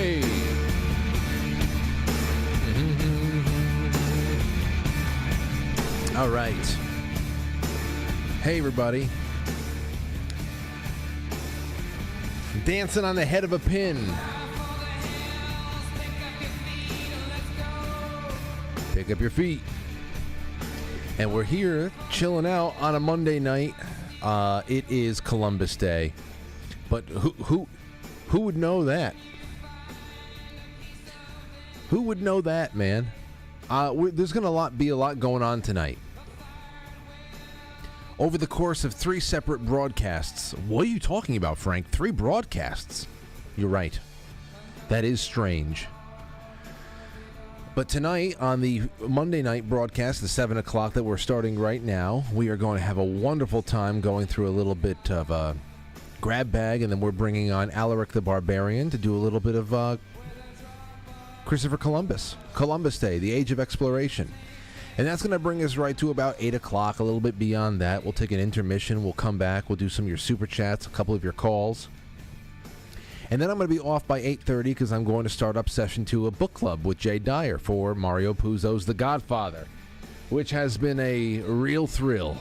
Hey! All right. Hey, everybody. Dancing on the head of a pin. Pick up your feet. And we're here chilling out on a Monday night. It is Columbus Day. But who would know that? Who would know that, man? There's going to be a lot going on tonight. Over the course of 3 separate broadcasts. What are you talking about, Frank? 3 broadcasts? You're right. That is strange. But tonight, on the Monday night broadcast, the 7 o'clock that we're starting right now, we are going to have a wonderful time going through a little bit of a grab bag, and then we're bringing on Alaric the Barbarian to do a little bit of Christopher Columbus Day, the Age of Exploration. And that's going to bring us right to about 8 o'clock, a little bit beyond that. We'll take an intermission. We'll come back. We'll do some of your super chats, a couple of your calls. And then I'm going to be off by 8:30 because I'm going to start up session 2 of Book Club with Jay Dyer for Mario Puzo's The Godfather, which has been a real thrill.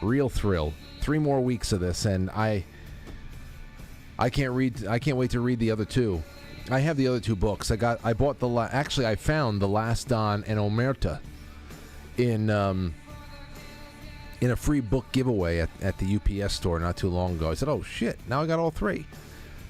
Real thrill. 3 more weeks of this, and I can't wait to read the other 2. I have the other 2 books. I found The Last Don and Omerta in a free book giveaway at the UPS store not too long ago. I said, oh shit, now I got all 3.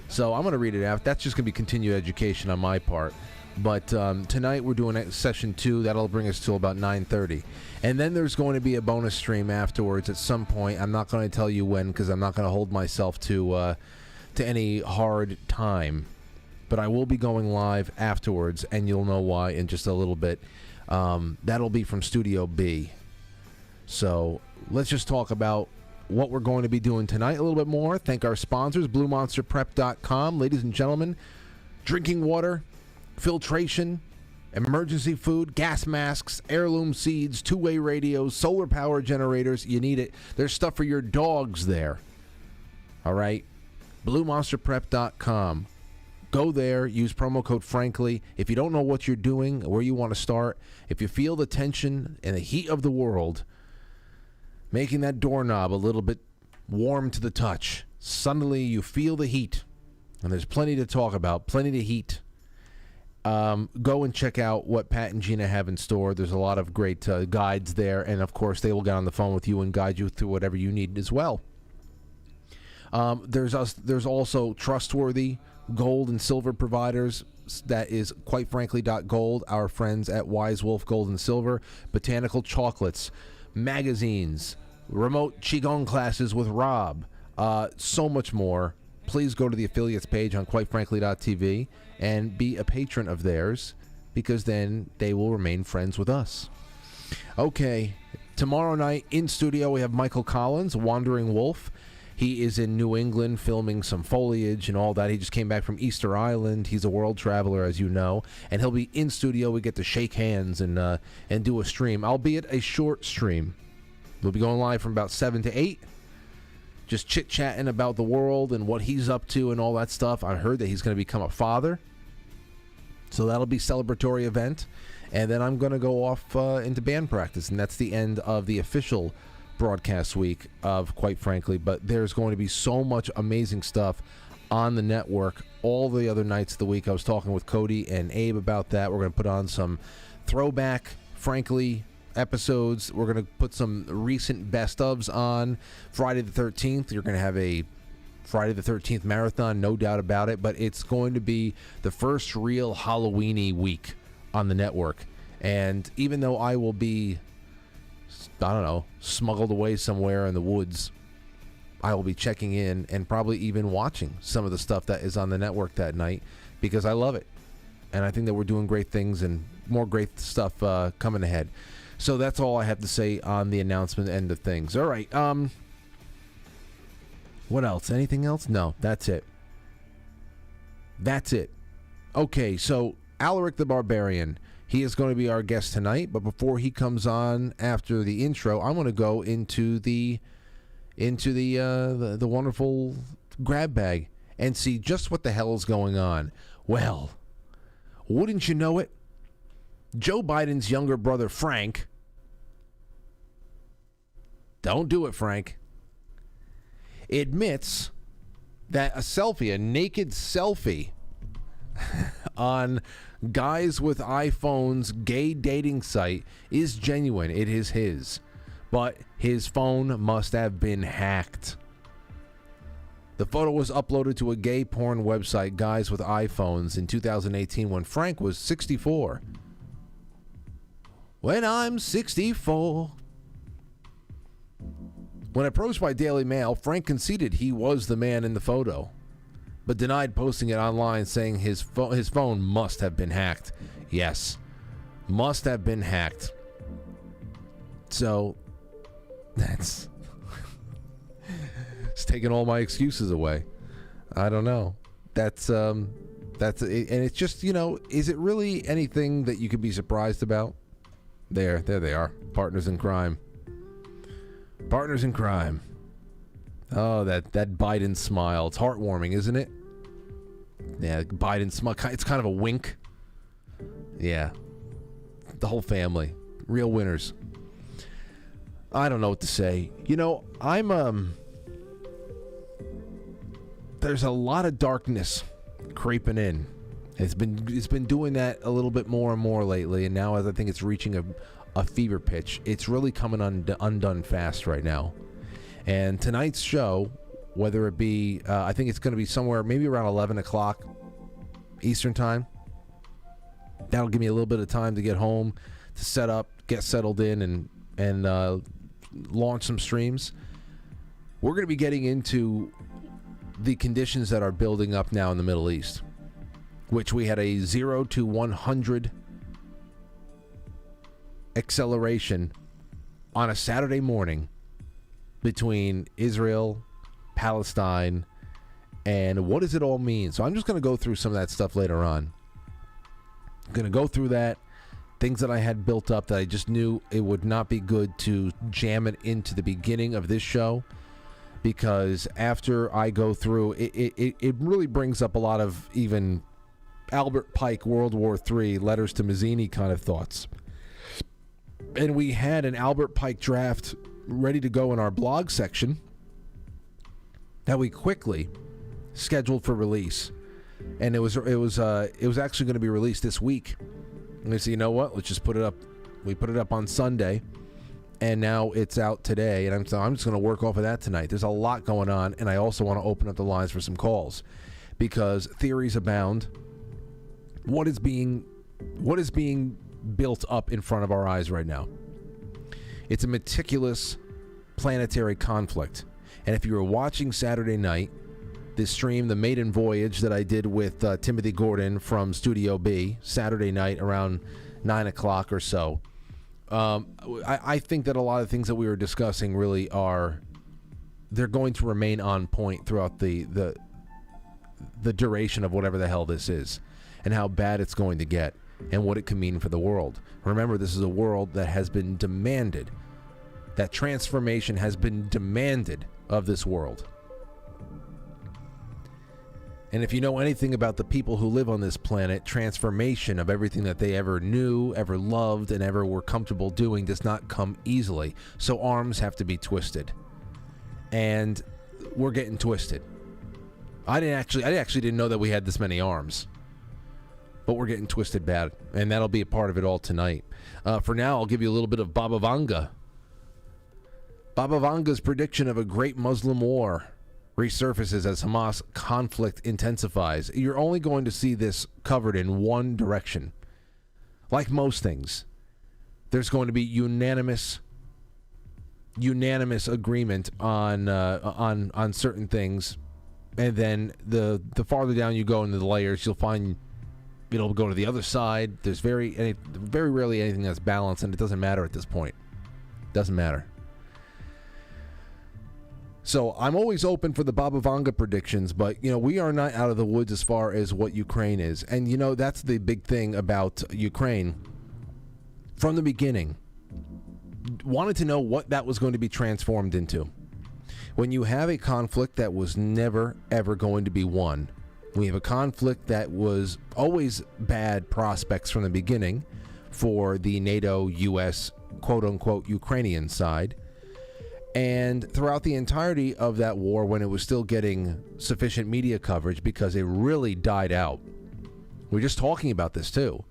So I'm going to read it out. That's just going to be continued education on my part. But tonight we're doing session 2. That'll bring us to about 9:30. And then there's going to be a bonus stream afterwards at some point. I'm not going to tell you when because I'm not going to hold myself to any hard time. But I will be going live afterwards, and you'll know why in just a little bit. That'll be from Studio B. So let's just talk about what we're going to be doing tonight a little bit more. Thank our sponsors, BlueMonsterPrep.com. Ladies and gentlemen, drinking water, filtration, emergency food, gas masks, heirloom seeds, 2-way radios, solar power generators. You need it. There's stuff for your dogs there. All right? BlueMonsterPrep.com. Go there, use promo code Frankly. If you don't know what you're doing, where you want to start, if you feel the tension and the heat of the world, making that doorknob a little bit warm to the touch, suddenly you feel the heat, and there's plenty to talk about, plenty to heat. Go and check out what Pat and Gina have in store. There's a lot of great guides there, and of course they will get on the phone with you and guide you through whatever you need as well. There's also trustworthy gold and silver providers. That is quite frankly .gold, our friends at Wise Wolf Gold and Silver, botanical chocolates, magazines, remote Qigong classes with Rob, so much more. Please go to the affiliates page on quitefrankly.tv and be a patron of theirs, because then they will remain friends with us. Okay, tomorrow night in studio we have Michael Collins, Wandering Wolf. He is in New England filming some foliage and all that. He just came back from Easter Island. He's a world traveler, as you know. And he'll be in studio. We get to shake hands and do a stream, albeit a short stream. We'll be going live from about 7 to 8. Just chit-chatting about the world and what he's up to and all that stuff. I heard that he's going to become a father. So that'll be a celebratory event. And then I'm going to go off into band practice. And that's the end of the official broadcast week of Quite Frankly, but there's going to be so much amazing stuff on the network all the other nights of the week. I was talking with Cody and Abe about that. We're going to put on some throwback Frankly episodes. We're going to put some recent best ofs on. Friday the 13th, you're going to have a Friday the 13th marathon, no doubt about it, but it's going to be the first real Halloween-y week on the network. And even though I will be, I don't know, smuggled away somewhere in the woods, I will be checking in and probably even watching some of the stuff that is on the network that night because I love it. And I think that we're doing great things and more great stuff coming ahead. So that's all I have to say on the announcement end of things. All right. What else? Anything else? No, that's it. That's it. Okay, so Alaric the Barbarian. He is going to be our guest tonight, but before he comes on after the intro, I'm going to go into the wonderful grab bag and see just what the hell is going on. Well, wouldn't you know it? Joe Biden's younger brother, Frank, don't do it, Frank, admits that a naked selfie on Guys with iPhones gay dating site is genuine. It is his. But his phone must have been hacked. The photo was uploaded to a gay porn website, Guys with iPhones, in 2018 when Frank was 64. When I'm 64. When approached by Daily Mail, Frank conceded he was the man in the photo, but denied posting it online, saying his phone must have been hacked. Yes, must have been hacked. So, that's... it's taking all my excuses away. I don't know. That's and it's just, is it really anything that you could be surprised about? There they are. Partners in crime. Partners in crime. Oh, that Biden smile. It's heartwarming, isn't it? Yeah, Biden smile. It's kind of a wink. Yeah. The whole family. Real winners. I don't know what to say. I'm there's a lot of darkness creeping in. It's been doing that a little bit more and more lately, and now as I think it's reaching a fever pitch, it's really coming undone fast right now. And tonight's show, whether it be, I think it's going to be somewhere maybe around 11 o'clock Eastern time. That'll give me a little bit of time to get home, to set up, get settled in, and launch some streams. We're going to be getting into the conditions that are building up now in the Middle East, which we had a 0 to 100 acceleration on a Saturday morning between Israel, Palestine, and what does it all mean? So I'm just going to go through some of that stuff later on. I'm going to go through that, things that I had built up that I just knew it would not be good to jam it into the beginning of this show, because after I go through, it really brings up a lot of even Albert Pike World War III letters to Mazzini kind of thoughts. And we had an Albert Pike draft ready to go in our blog section that we quickly scheduled for release, and it was actually going to be released this week. And we said, you know what? Let's just put it up. We put it up on Sunday, and now it's out today. And I'm just going to work off of that tonight. There's a lot going on, and I also want to open up the lines for some calls because theories abound. What is being built up in front of our eyes right now? It's a meticulous planetary conflict. And if you were watching Saturday night, this stream, the maiden voyage that I did with Timothy Gordon from Studio B, Saturday night around 9 o'clock or so, I think that a lot of things that we were discussing really they're going to remain on point throughout the duration of whatever the hell this is, and how bad it's going to get, and what it can mean for the world. Remember, this is a world that has been demanded. That transformation has been demanded of this world. And if you know anything about the people who live on this planet, transformation of everything that they ever knew, ever loved, and ever were comfortable doing does not come easily. So arms have to be twisted. And we're getting twisted. I actually didn't know that we had this many arms. But we're getting twisted bad, and that'll be a part of it all tonight. For now, I'll give you a little bit of Baba Vanga. Baba Vanga's prediction of a great Muslim war resurfaces as Hamas conflict intensifies. You're only going to see this covered in one direction. Like most things, there's going to be unanimous agreement on certain things, and then the farther down you go into the layers, you'll find it'll go to the other side. There's very rarely anything that's balanced, and it doesn't matter at this point. Doesn't matter. So I'm always open for the Baba Vanga predictions, but we are not out of the woods as far as what Ukraine is. And that's the big thing about Ukraine. From the beginning, wanted to know what that was going to be transformed into. When you have a conflict that was never, ever going to be won, we have a conflict that was always bad prospects from the beginning for the NATO, U.S., quote-unquote, Ukrainian side. And throughout the entirety of that war, when it was still getting sufficient media coverage, because it really died out. We're just talking about this, too,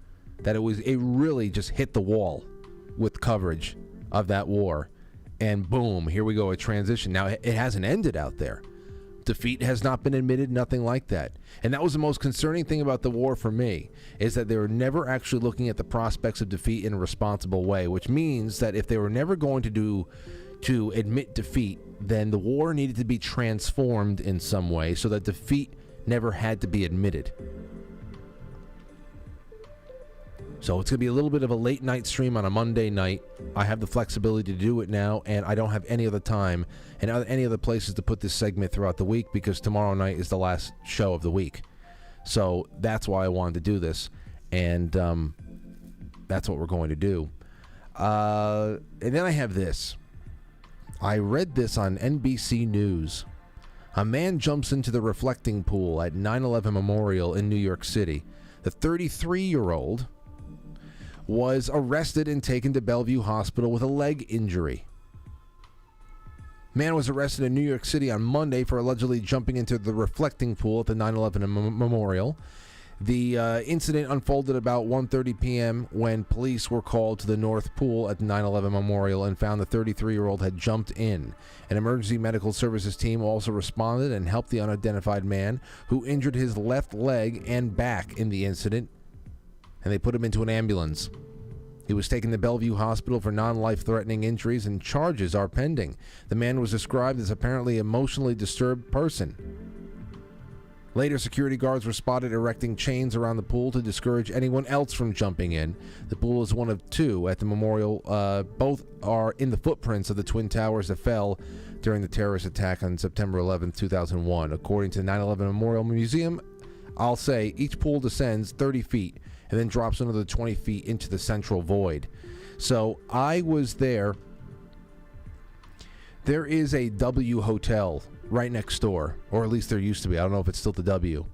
that it really just hit the wall with coverage of that war. And boom, here we go, a transition. Now, it hasn't ended out there. Defeat has not been admitted, nothing like that. And that was the most concerning thing about the war for me, is that they were never actually looking at the prospects of defeat in a responsible way, which means that if they were never going to admit defeat, then the war needed to be transformed in some way so that defeat never had to be admitted. So it's going to be a little bit of a late night stream on a Monday night. I have the flexibility to do it now, and I don't have any other time and any other places to put this segment throughout the week, because tomorrow night is the last show of the week. So that's why I wanted to do this, and that's what we're going to do. And then I have this. I read this on NBC News. A man jumps into the reflecting pool at 9/11 Memorial in New York City. The 33-year-old was arrested and taken to Bellevue Hospital with a leg injury. Man was arrested in New York City on Monday for allegedly jumping into the reflecting pool at the 9/11 Memorial. The incident unfolded about 1:30 p.m. when police were called to the North Pool at the 9/11 Memorial and found the 33-year-old had jumped in. An emergency medical services team also responded and helped the unidentified man, who injured his left leg and back in the incident, and they put him into an ambulance. He was taken to Bellevue Hospital for non-life-threatening injuries, and charges are pending. The man was described as apparently emotionally disturbed person. Later, security guards were spotted erecting chains around the pool to discourage anyone else from jumping in. The pool is one of two at the memorial. Both are in the footprints of the Twin Towers that fell during the terrorist attack on September 11, 2001. According to the 9/11 Memorial Museum, I'll say each pool descends 30 feet and then drops another 20 feet into the central void. So I was there. There is a W Hotel right next door, or at least there used to be. I don't know if it's still the W.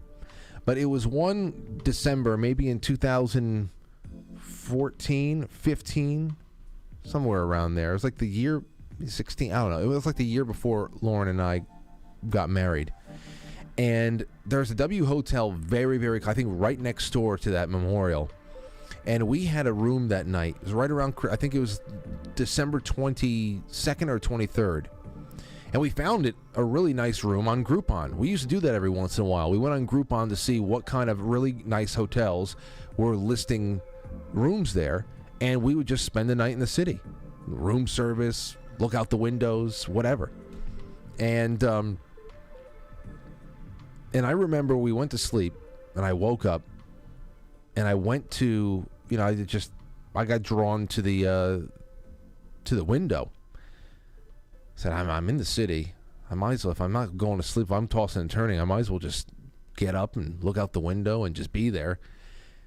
But it was one December, maybe in 2014, 15, somewhere around there. It was like the year 16, I don't know. It was like the year before Lauren and I got married. And there's a W Hotel very, very, I think right next door to that memorial. And we had a room that night. It was right around, I think it was December 22nd or 23rd. And we found it a really nice room on Groupon. We used to do that every once in a while. We went on Groupon to see what kind of really nice hotels were listing rooms there. And we would just spend the night in the city. Room service, look out the windows, whatever. And I remember we went to sleep, and I woke up, and I went to, I got drawn to the window. I said, I'm in the city. I might as well, if I'm not going to sleep, if I'm tossing and turning, I might as well just get up and look out the window and just be there.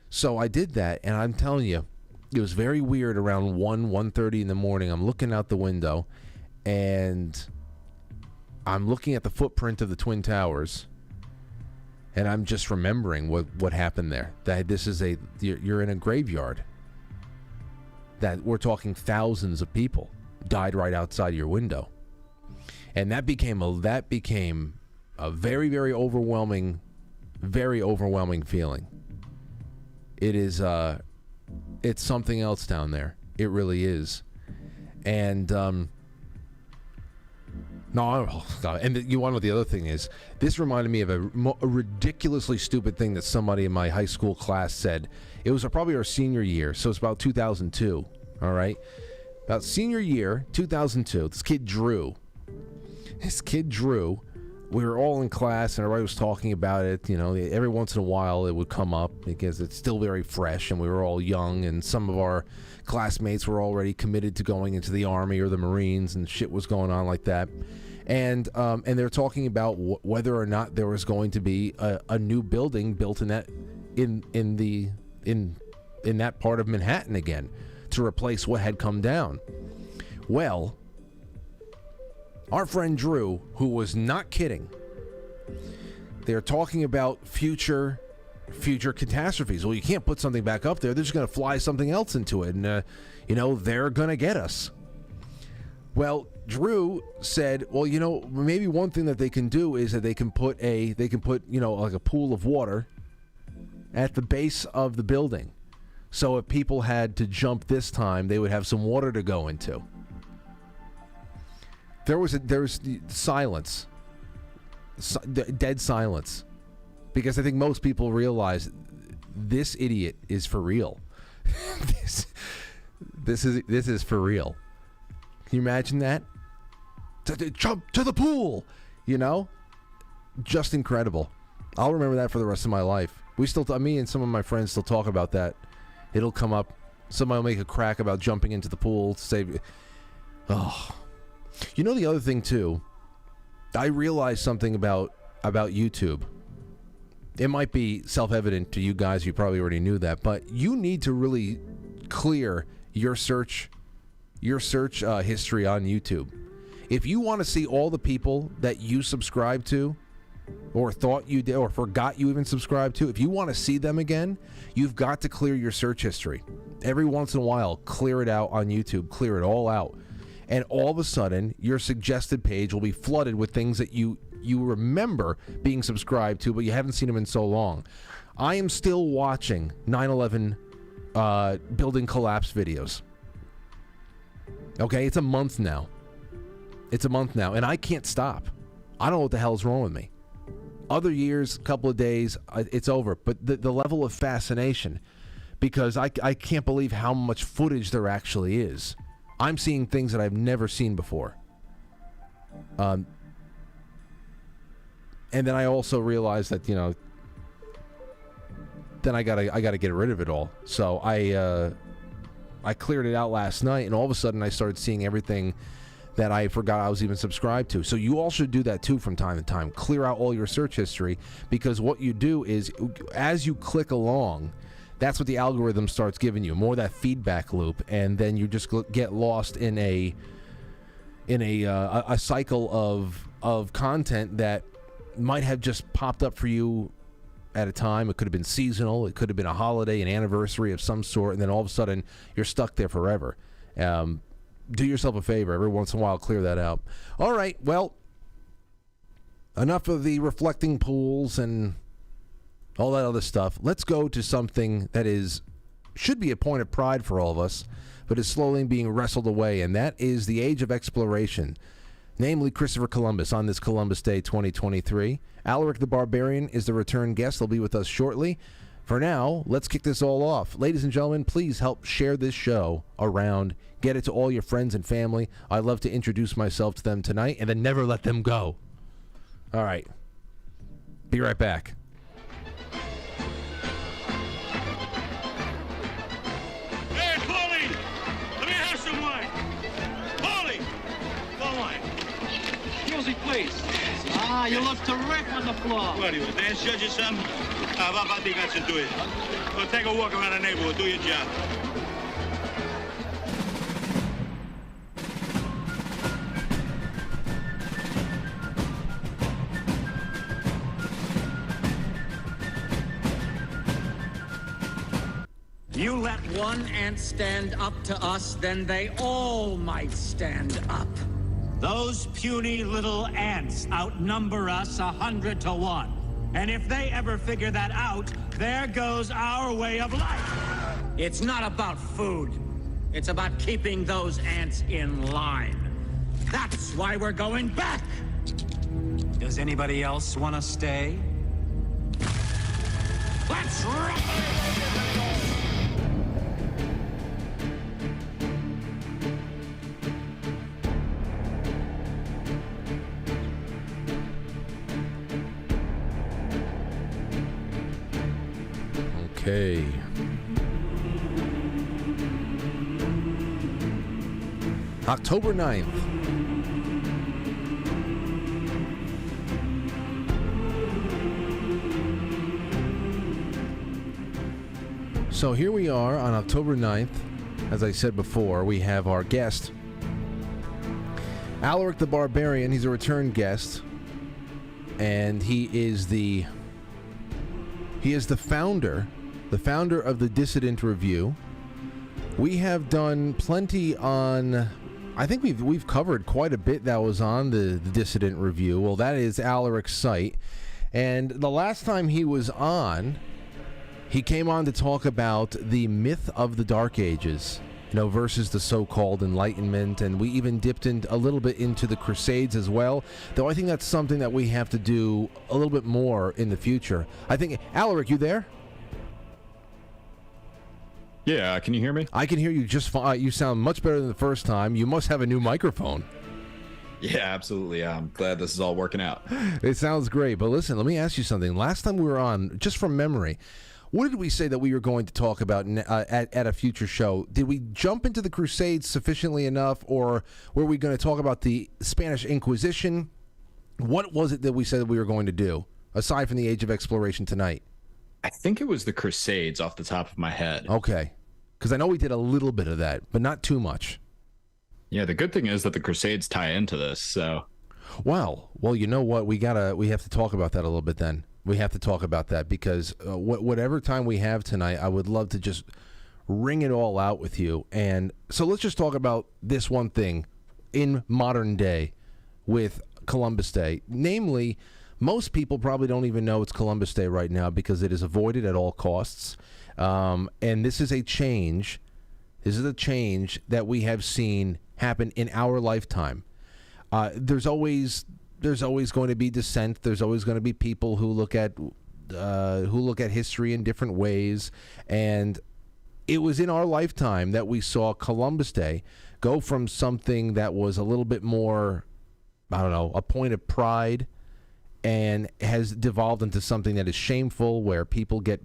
So I did that, and I'm telling you, it was very weird around 1:30 in the morning. I'm looking out the window, and I'm looking at the footprint of the Twin Towers. And I'm just remembering what happened there. That this is you're in a graveyard. That we're talking thousands of people died right outside your window. And that became a very, very overwhelming feeling. It is it's something else down there. It really is. And no, oh God. And you want to know what the other thing is? This reminded me of a ridiculously stupid thing that somebody in my high school class said. It was probably our senior year, so it's about 2002, all right? About senior year, 2002, this kid Drew, we were all in class and everybody was talking about it. Every once in a while it would come up because it's still very fresh and we were all young, and some of our classmates were already committed to going into the Army or the Marines, and shit was going on like that. And they're talking about whether or not there was going to be a new building built in that part of Manhattan again to replace what had come down. Well, our friend Drew, who was not kidding. They're talking about future catastrophes. Well, you can't put something back up there. They're just going to fly something else into it, and they're going to get us. Well, Drew said, well, maybe one thing that they can do is that they can put like a pool of water at the base of the building. So if people had to jump this time, they would have some water to go into. There was silence. Dead silence. Because I think most people realize this idiot is for real. This is for real. Can you imagine that? To jump to the pool, Just incredible. I'll remember that for the rest of my life. Me and some of my friends still talk about that. It'll come up. Somebody will make a crack about jumping into the pool to save. Oh, the other thing too. I realized something about YouTube. It might be self-evident to you guys. You probably already knew that, but you need to really clear your search history on YouTube. If you want to see all the people that you subscribe to, or thought you did, or forgot you even subscribed to, if you want to see them again, you've got to clear your search history. Every once in a while, clear it out on YouTube, clear it all out. And all of a sudden, your suggested page will be flooded with things that you remember being subscribed to, but you haven't seen them in so long. I am still watching 9/11 building collapse videos. Okay, it's a month now. And I can't stop. I don't know what the hell is wrong with me. Other years, a couple of days, it's over. But the level of fascination, because I can't believe how much footage there actually is. I'm seeing things that I've never seen before. And then I also realized that, then I gotta get rid of it all. So I cleared it out last night, and all of a sudden I started seeing everything that I forgot I was even subscribed to. So you all should do that too from time to time. Clear out all your search history, because what you do is, as you click along, that's what the algorithm starts giving you, more of that feedback loop, and then you just get lost in a cycle of content that might have just popped up for you at a time. It could have been seasonal, it could have been a holiday, an anniversary of some sort, and then all of a sudden you're stuck there forever. Do yourself a favor, every once in a while, clear that out. All right, well, enough of the reflecting pools and all that other stuff. Let's go to something that should be a point of pride for all of us, but is slowly being wrestled away, and that is the age of exploration, namely Christopher Columbus on this Columbus Day 2023. Alaric the Barbarian is the return guest. He'll be with us shortly. For now, let's kick this all off. Ladies and gentlemen, please help share this show around. Get it to all your friends and family. I'd love to introduce myself to them tonight and then never let them go. All right. Be right back. Hey, Paulie! Let me have some wine. Paulie! One wine. Music, please. Ah, you look terrific on the floor. What are you, a dance judge or something? What do you got to do it? Well, take a walk around the neighborhood. Do your job. You let one ant stand up to us, then they all might stand up. Those puny little ants outnumber us 100 to 1. And if they ever figure that out, there goes our way of life. It's not about food. It's about keeping those ants in line. That's why we're going back. Does anybody else want to stay? Let's rock! Okay. October 9th. So here we are on October 9th. As I said before, we have our guest, Alaric the Barbarian, he's a return guest, and he is the founder of the Dissident Review. We have done plenty on, I think we've covered quite a bit that was on the Dissident Review. Well, that is Alaric's site. And the last time he was on, he came on to talk about the myth of the Dark Ages, versus the so-called Enlightenment, and we even dipped in a little bit into the Crusades as well, though I think that's something that we have to do a little bit more in the future. I think, Alaric, you there? Yeah, can you hear me? I can hear you just fine. You sound much better than the first time. You must have a new microphone. Yeah, absolutely. I'm glad this is all working out. It sounds great. But listen, let me ask you something. Last time we were on, just from memory, what did we say that we were going to talk about at a future show? Did we jump into the Crusades sufficiently enough, or were we going to talk about the Spanish Inquisition? What was it that we said that we were going to do, aside from the Age of Exploration tonight? I think it was the Crusades off the top of my head. Okay. Because I know we did a little bit of that, but not too much. Yeah, the good thing is that the Crusades tie into this, so... Well, you know what? We have to talk about that a little bit then. We have to talk about that because whatever time we have tonight, I would love to just ring it all out with you. And so let's just talk about this one thing in modern day with Columbus Day. Namely, most people probably don't even know it's Columbus Day right now because it is avoided at all costs. And this is a change. This is a change that we have seen happen in our lifetime. There's always going to be dissent. There's always going to be people who look at history in different ways. And it was in our lifetime that we saw Columbus Day go from something that was a little bit more, I don't know, a point of pride, and has devolved into something that is shameful, where people get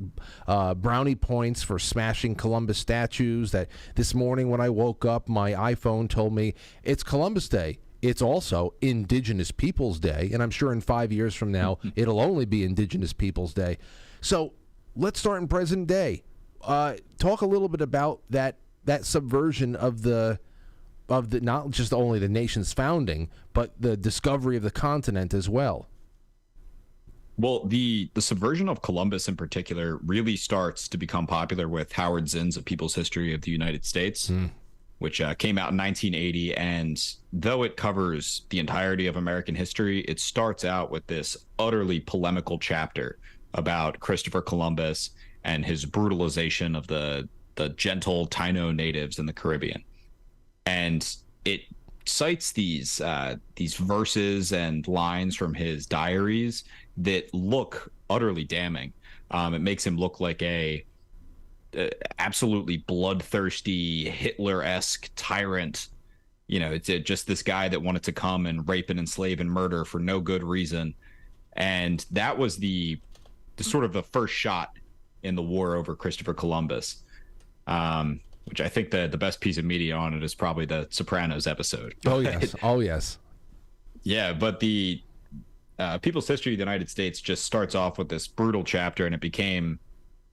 brownie points for smashing Columbus statues. That this morning when I woke up, my iPhone told me it's Columbus Day. It's also Indigenous Peoples Day, and I'm sure in 5 years from now, it'll only be Indigenous Peoples Day. So let's start in present day. Talk a little bit about that subversion of the not just only the nation's founding, but the discovery of the continent as well. Well, the subversion of Columbus in particular really starts to become popular with Howard Zinn's A People's History of the United States, which came out in 1980. And though it covers the entirety of American history, it starts out with this utterly polemical chapter about Christopher Columbus and his brutalization of the gentle Taino natives in the Caribbean. And it cites these verses and lines from his diaries that look utterly damning. It makes him look like a absolutely bloodthirsty Hitler-esque tyrant. It's just this guy that wanted to come and rape and enslave and murder for no good reason. And that was the sort of the first shot in the war over Christopher Columbus, which I think the best piece of media on it is probably the Sopranos episode. Oh, yes. Oh, yes. Yeah, but the People's History of the United States just starts off with this brutal chapter, and it became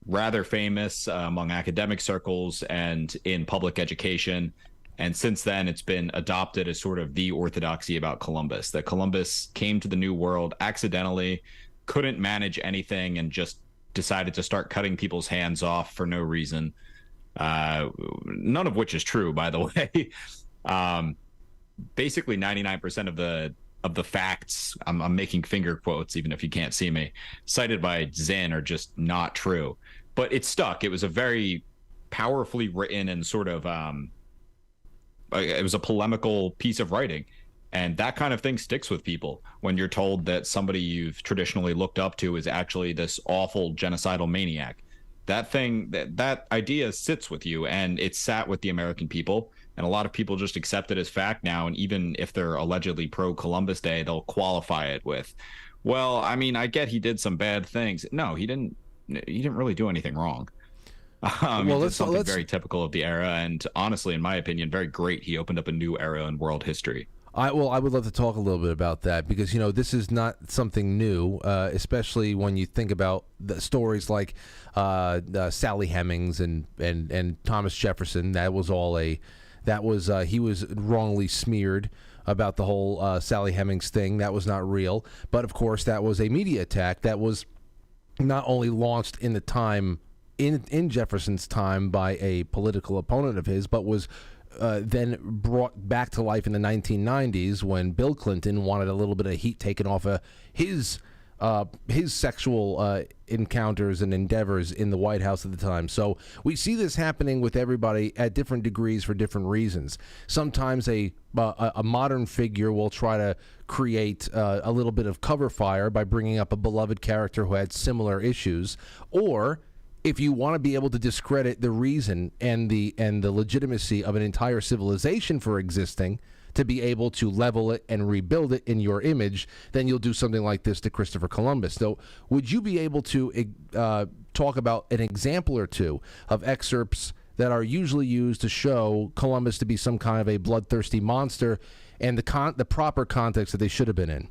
rather famous among academic circles and in public education. And since then, it's been adopted as sort of the orthodoxy about Columbus, that Columbus came to the New World accidentally, couldn't manage anything, and just decided to start cutting people's hands off for no reason. None of which is true, by the way. Basically, 99% of the facts, I'm making finger quotes, even if you can't see me, cited by Zinn are just not true. But it stuck. It was a very powerfully written and sort of, it was a polemical piece of writing. And that kind of thing sticks with people when you're told that somebody you've traditionally looked up to is actually this awful genocidal maniac. That idea sits with you, and it sat with the American people. And a lot of people just accept it as fact now. And even if they're allegedly pro-Columbus Day, they'll qualify it with, well, I mean, I get he did some bad things. No, he didn't really do anything wrong. Well, he did something very typical of the era. And honestly, in my opinion, very great. He opened up a new era in world history. I would love to talk a little bit about that, because this is not something new, especially when you think about the stories like Sally Hemings and Thomas Jefferson. He was wrongly smeared about the whole Sally Hemings thing. That was not real. But, of course, that was a media attack that was not only launched in the time, in Jefferson's time by a political opponent of his, but was then brought back to life in the 1990s when Bill Clinton wanted a little bit of heat taken off of his sexual encounters and endeavors in the White House at the time. So we see this happening with everybody at different degrees for different reasons. Sometimes a modern figure will try to create a little bit of cover fire by bringing up a beloved character who had similar issues, or if you want to be able to discredit the reason and the legitimacy of an entire civilization for existing, to be able to level it and rebuild it in your image, then you'll do something like this to Christopher Columbus. So would you be able to talk about an example or two of excerpts that are usually used to show Columbus to be some kind of a bloodthirsty monster and the proper context that they should have been in?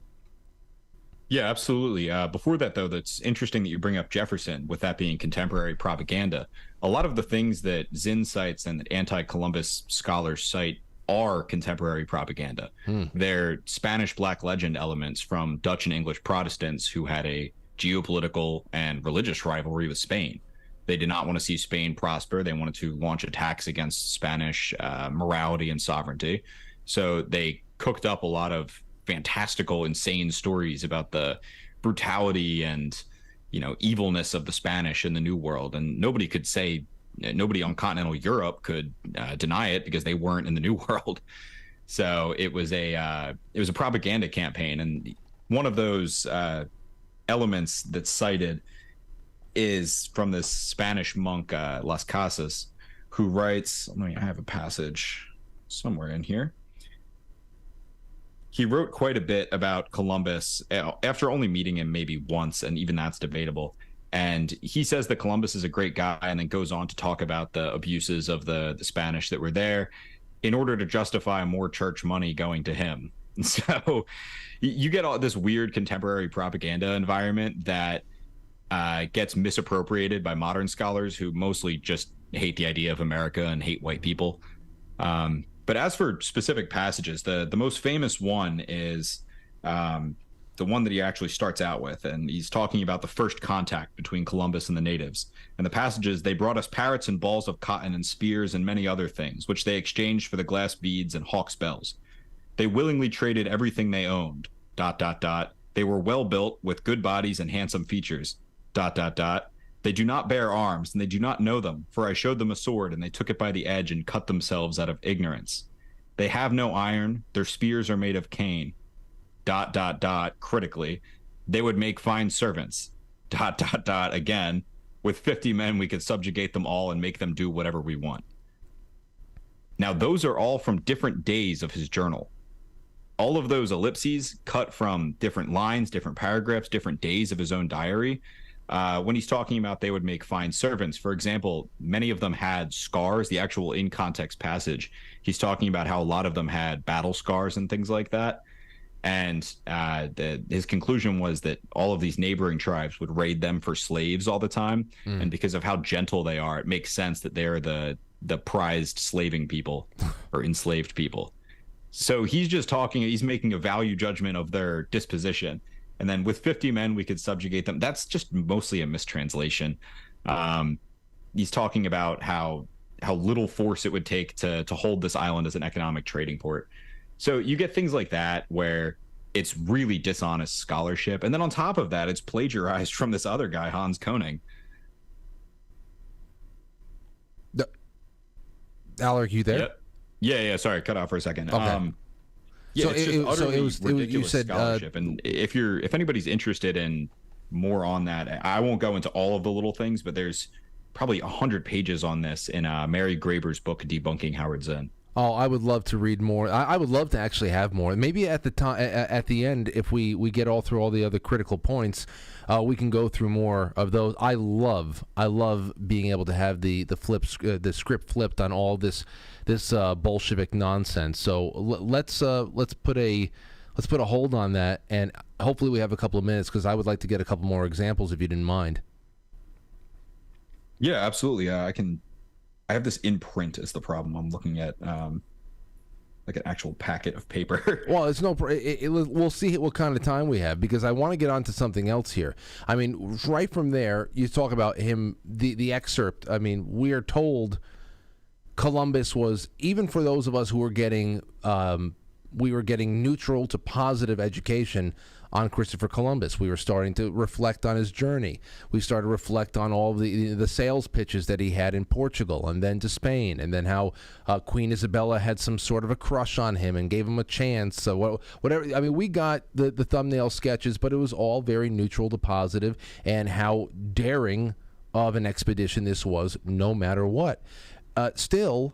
Yeah, absolutely. Before that, though, that's interesting that you bring up Jefferson, with that being contemporary propaganda. A lot of the things that Zinn cites and that anti-Columbus scholars cite are contemporary propaganda. They're Spanish Black legend elements from Dutch and English Protestants who had a geopolitical and religious rivalry with Spain. They did not want to see Spain prosper. They wanted to launch attacks against Spanish morality and sovereignty. So they cooked up a lot of fantastical, insane stories about the brutality and, evilness of the Spanish in the New World. And nobody on continental Europe could deny it because they weren't in the New World. So it was a propaganda campaign. And one of those elements that's cited is from this Spanish monk, Las Casas, who writes, I have a passage somewhere in here. He wrote quite a bit about Columbus after only meeting him maybe once, and even that's debatable. And he says that Columbus is a great guy, and then goes on to talk about the abuses of the Spanish that were there in order to justify more church money going to him. And so you get all this weird contemporary propaganda environment that gets misappropriated by modern scholars who mostly just hate the idea of America and hate white people. But as for specific passages, the most famous one is the one that he actually starts out with, and he's talking about the first contact between Columbus and the natives. And the passage is, "They brought us parrots and balls of cotton and spears and many other things, which they exchanged for the glass beads and hawk's bells. They willingly traded everything they owned, ... They were well built with good bodies and handsome features, ... They do not bear arms, and they do not know them, for I showed them a sword, and they took it by the edge and cut themselves out of ignorance. They have no iron, their spears are made of cane, ... critically, they would make fine servants, ... again, with 50 men we could subjugate them all and make them do whatever we want." Now, those are all from different days of his journal. All of those ellipses cut from different lines, different paragraphs, different days of his own diary. When he's talking about they would make fine servants, for example, many of them had scars. The actual in context passage, he's talking about how a lot of them had battle scars and things like that. And his conclusion was that all of these neighboring tribes would raid them for slaves all the time. And because of how gentle they are, it makes sense that they're the prized slaving people or enslaved people. So he's just he's making a value judgment of their disposition. And then with 50 men, we could subjugate them. That's just mostly a mistranslation. He's talking about how little force it would take to hold this island as an economic trading port. So you get things like that where it's really dishonest scholarship. And then on top of that, it's plagiarized from this other guy, Hans Koning. Alaric, you there? Yeah. Sorry, cut off for a second. Okay. Yeah, so it was ridiculous you said, scholarship. And if anybody's interested in more on that, I won't go into all of the little things, but there's probably 100 pages on this in Mary Graeber's book, Debunking Howard Zinn. Oh, I would love to read more. I would love to actually have more. Maybe at the end, if we get all through all the other critical points, we can go through more of those. I love being able to have the script flipped on all this Bolshevik nonsense. So let's put a hold on that, and hopefully we have a couple of minutes, because I would like to get a couple more examples if you didn't mind. Yeah, absolutely. I have this in print is the problem I'm looking at. an actual packet of paper. Well, it's no. We'll see what kind of time we have, because I want to get on to something else here. I mean, right from there, you talk about him. The excerpt. I mean, we are told Columbus was, even for those of us who were getting neutral to positive education on Christopher Columbus. We were starting to reflect on his journey. We started to reflect on all the sales pitches that he had in Portugal and then to Spain, and then how Queen Isabella had some sort of a crush on him and gave him a chance. So whatever. I mean, we got the thumbnail sketches, but it was all very neutral to positive, and how daring of an expedition this was, no matter what. Still,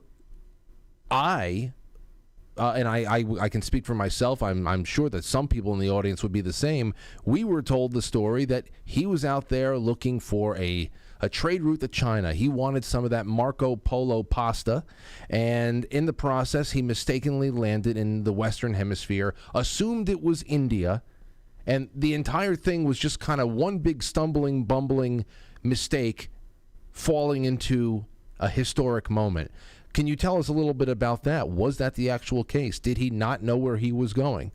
and I can speak for myself. I'm sure that some people in the audience would be the same. We were told the story that he was out there looking for a trade route to China. He wanted some of that Marco Polo pasta, and in the process, he mistakenly landed in the Western Hemisphere, assumed it was India, and the entire thing was just kind of one big stumbling, bumbling mistake, falling into a historic moment. Can you tell us a little bit about that? Was that the actual case? Did he not know where he was going?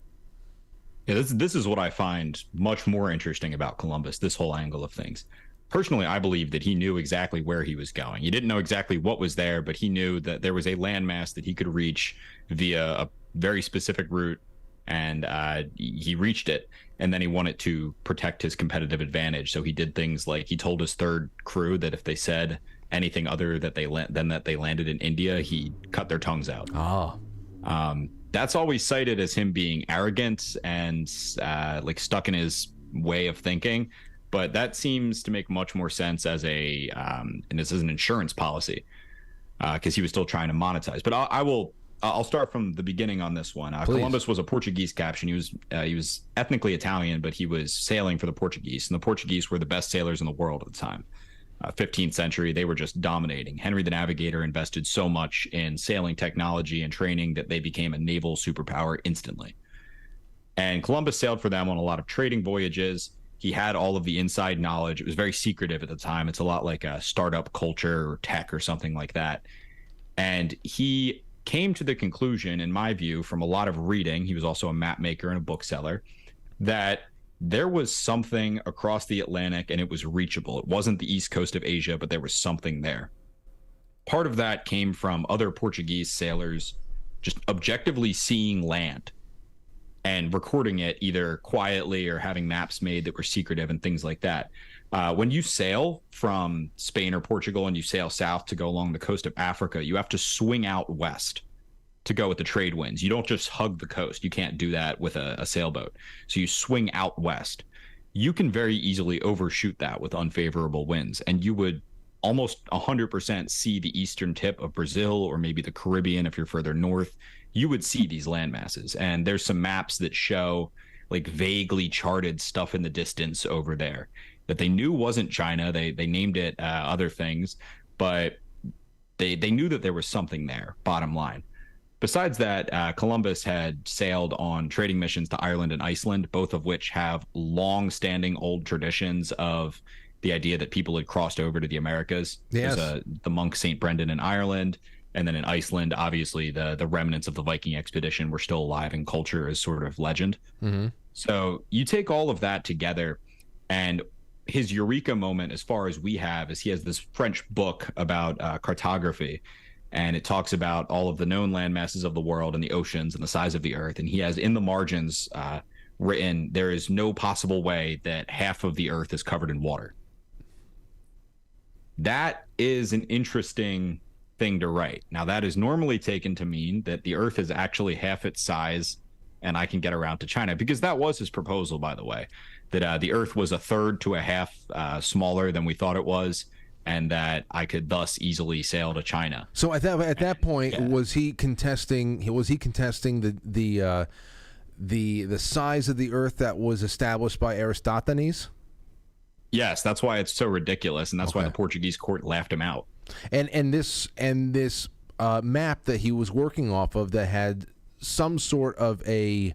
Yeah, this is what I find much more interesting about Columbus, this whole angle of things. Personally, I believe that he knew exactly where he was going. He didn't know exactly what was there, but he knew that there was a landmass that he could reach via a very specific route, and he reached it, and then he wanted to protect his competitive advantage. So he did things like he told his third crew that if they said anything other than that they landed in India, he cut their tongues out. That's always cited as him being arrogant and like stuck in his way of thinking, but that seems to make much more sense as and this is an insurance policy, because he was still trying to monetize. But I'll start from the beginning on this one. Columbus was a Portuguese captain. He was ethnically Italian, but he was sailing for the Portuguese, and the Portuguese were the best sailors in the world at the time. 15th century, they were just dominating. Henry the Navigator invested so much in sailing technology and training that they became a naval superpower instantly. And Columbus sailed for them on a lot of trading voyages. He had all of the inside knowledge. It was very secretive at the time. It's a lot like a startup culture or tech or something like that. And he came to the conclusion, in my view, from a lot of reading, he was also a map maker and a bookseller, that there was something across the Atlantic and it was reachable. It wasn't the east coast of Asia, but there was something there. Part of that came from other Portuguese sailors just objectively seeing land and recording it either quietly or having maps made that were secretive and things like that. When you sail from Spain or Portugal and you sail south to go along the coast of Africa, you have to swing out west to go with the trade winds. You don't just hug the coast. You can't do that with a sailboat. So you swing out west. You can very easily overshoot that with unfavorable winds, and you would almost 100% see the eastern tip of Brazil, or maybe the Caribbean if you're further north. You would see these land masses, and there's some maps that show like vaguely charted stuff in the distance over there that they knew wasn't China. They named it other things, but they knew that there was something there, bottom line. Besides that, Columbus had sailed on trading missions to Ireland and Iceland, both of which have long-standing old traditions of the idea that people had crossed over to the Americas. Yes. There's the monk St. Brendan in Ireland, and then in Iceland, obviously, the remnants of the Viking expedition were still alive in culture as sort of legend. Mm-hmm. So you take all of that together, and his eureka moment, as far as we have, is he has this French book about cartography, and it talks about all of the known land masses of the world and the oceans and the size of the earth. And he has in the margins written, there is no possible way that half of the earth is covered in water. That is an interesting thing to write. Now, that is normally taken to mean that the earth is actually half its size and I can get around to China, because that was his proposal, by the way, that the earth was a third to a half smaller than we thought it was, and that I could thus easily sail to China. So at that point, yeah. was he contesting the size of the Earth that was established by Aristophanes? Yes, that's why it's so ridiculous, and that's why the Portuguese court laughed him out. And this map that he was working off of that had some sort of a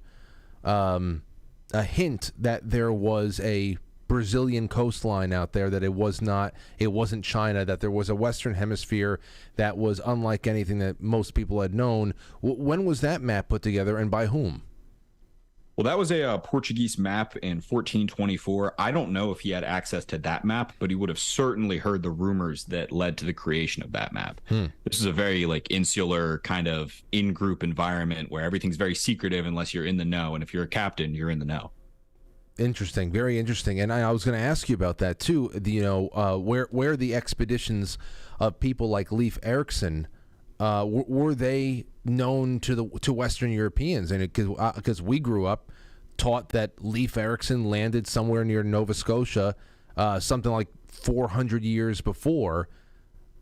hint that there was a Brazilian coastline out there, that it wasn't China, that there was a Western Hemisphere that was unlike anything that most people had known. When was that map put together, and by whom? Well, that was a Portuguese map in 1424. I don't know if he had access to that map, but he would have certainly heard the rumors that led to the creation of that map. This is a very insular kind of in-group environment where everything's very secretive unless you're in the know. And if you're a captain, you're in the know. Interesting, very interesting. And I was going to ask you about that too. Where the expeditions of people like Leif Erikson, were they known to Western Europeans? And because we grew up taught that Leif Erikson landed somewhere near Nova Scotia, something like 400 years before,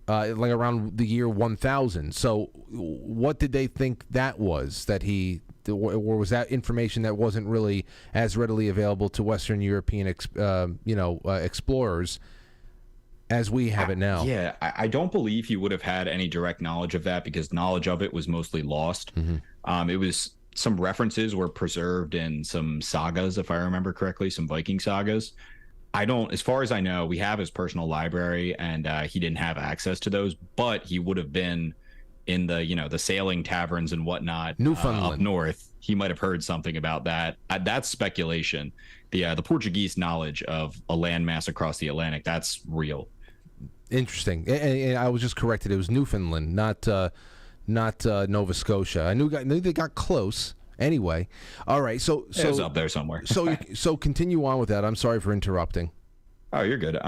like around the year 1000. So what did they think that was, that he, or was that information that wasn't really as readily available to Western European explorers as we have it now? Yeah, I don't believe he would have had any direct knowledge of that, because knowledge of it was mostly lost. It was, some references were preserved in some sagas, if I remember correctly, some Viking sagas. As far as I know, we have his personal library, and he didn't have access to those, but he would have been in the sailing taverns and whatnot, Newfoundland, up north. He might have heard something about that. That's speculation. The Portuguese knowledge of a landmass across the Atlantic, that's real. Interesting. And I was just corrected. It was Newfoundland, not Nova Scotia. I knew they got close. Anyway, all right. So it's up there somewhere. so continue on with that. I'm sorry for interrupting. Oh, you're good.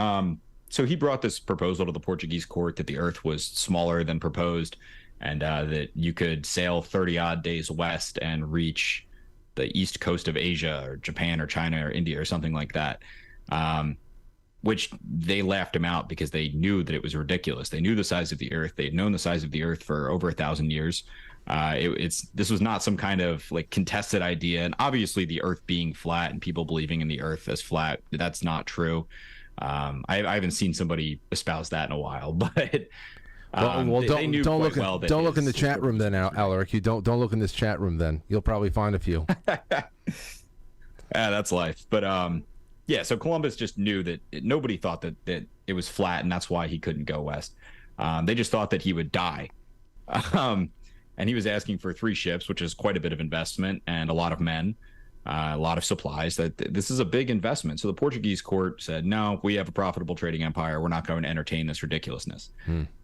So he brought this proposal to the Portuguese court that the Earth was smaller than proposed, and that you could sail 30 odd days west and reach the east coast of Asia, or Japan, or China, or India, or something like that. Which they laughed him out because they knew that it was ridiculous. They knew the size of the Earth. They had known the size of the Earth for over 1,000 years. This was not some kind of contested idea. And obviously the Earth being flat and people believing in the Earth as flat, that's not true. I haven't seen somebody espouse that in a while, but don't look in the chat room then, Alaric. You don't look in this chat room then. You'll probably find a few. That's life. But yeah, so Columbus just knew that nobody thought that it was flat, and that's why he couldn't go west. They just thought that he would die. And he was asking for 3 ships, which is quite a bit of investment, and a lot of men, a lot of supplies. This is a big investment. So the Portuguese court said, no, we have a profitable trading empire. We're not going to entertain this ridiculousness.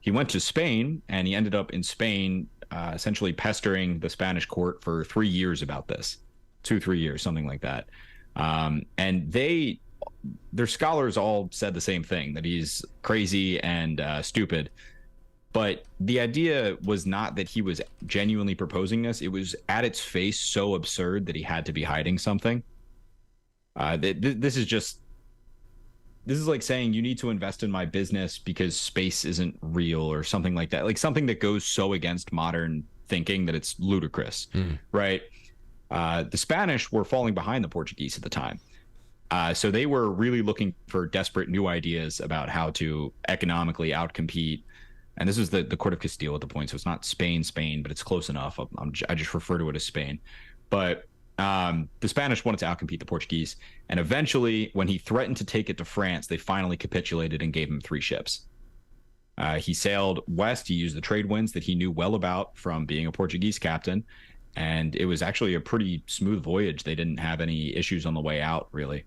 He went to Spain, and he ended up in Spain, essentially pestering the Spanish court for 3 years about this. 2-3 years, something like that. And their scholars all said the same thing, that he's crazy and stupid. But the idea was not that he was genuinely proposing this. It was at its face so absurd that he had to be hiding something. This is like saying you need to invest in my business because space isn't real, or something like that. Like something that goes so against modern thinking that it's ludicrous, right? The Spanish were falling behind the Portuguese at the time. So they were really looking for desperate new ideas about how to economically outcompete. And this was the Court of Castile at the point. So it's not Spain, but it's close enough. I just refer to it as Spain. But the Spanish wanted to outcompete the Portuguese. And eventually, when he threatened to take it to France, they finally capitulated and gave him 3 ships. He sailed west. He used the trade winds that he knew well about from being a Portuguese captain. And it was actually a pretty smooth voyage. They didn't have any issues on the way out, really.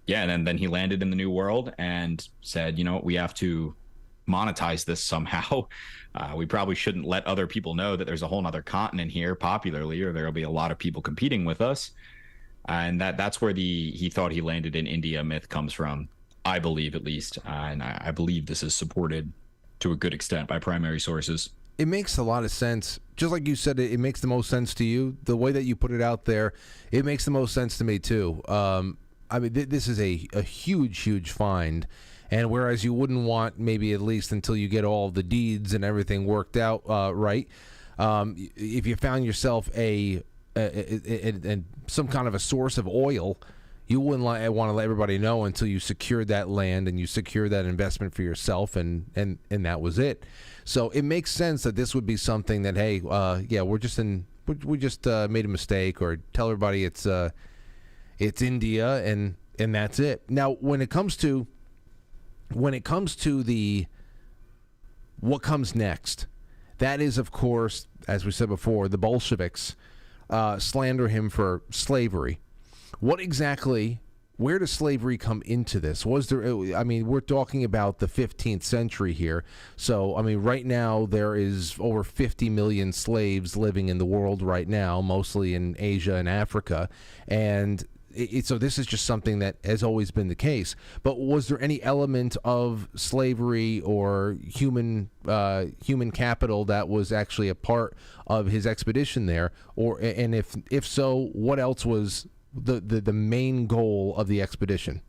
Yeah, and then he landed in the New World and said, we have to monetize this somehow. We probably shouldn't let other people know that there's a whole other continent here popularly, or there'll be a lot of people competing with us. And that's where he thought he landed in India myth comes from, I believe, at least. And I believe this is supported to a good extent by primary sources. It makes a lot of sense. Just like you said, it makes the most sense to you. The way that you put it out there, it makes the most sense to me, too. I mean, this is a huge, huge find. And whereas you wouldn't want, maybe at least until you get all the deeds and everything worked out right, if you found yourself some kind of a source of oil, you wouldn't want to let everybody know until you secured that land and you secured that investment for yourself, and that was it. So it makes sense that this would be something that, hey, we just made a mistake, or tell everybody It's India, and that's it. Now, when it comes to the what comes next, that is, of course, as we said before, the Bolsheviks slander him for slavery. What exactly? Where does slavery come into this? Was there? I mean, we're talking about the 15th century here. So, I mean, right now there is over 50 million slaves living in the world right now, mostly in Asia and Africa, and so this is just something that has always been the case. But was there any element of slavery or human capital that was actually a part of his expedition there? And if so, what else was the main goal of the expedition?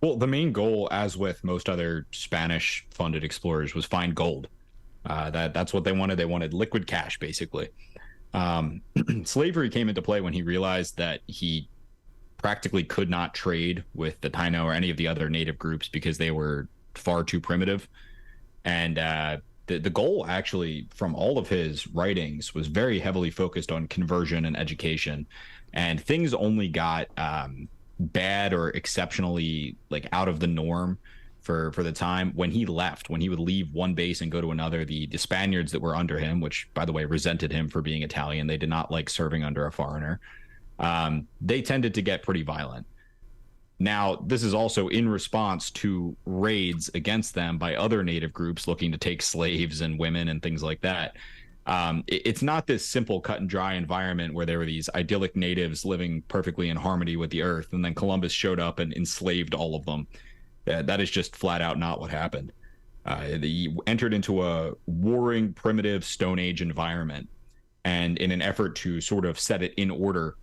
Well, the main goal, as with most other Spanish-funded explorers, was find gold. That's what they wanted. They wanted liquid cash, basically. Slavery came into play when he realized that he practically could not trade with the Taino or any of the other native groups because they were far too primitive. And the goal, actually, from all of his writings was very heavily focused on conversion and education. And things only got bad or exceptionally out of the norm for the time when he left. When he would leave one base and go to another, the Spaniards that were under him, which, by the way, resented him for being Italian, they did not like serving under a foreigner, they tended to get pretty violent. Now, this is also in response to raids against them by other native groups looking to take slaves and women and things like that. It's not this simple cut and dry environment where there were these idyllic natives living perfectly in harmony with the earth, and then Columbus showed up and enslaved all of them. That is just flat out not what happened. He entered into a warring, primitive Stone Age environment, and in an effort to sort of set it in order,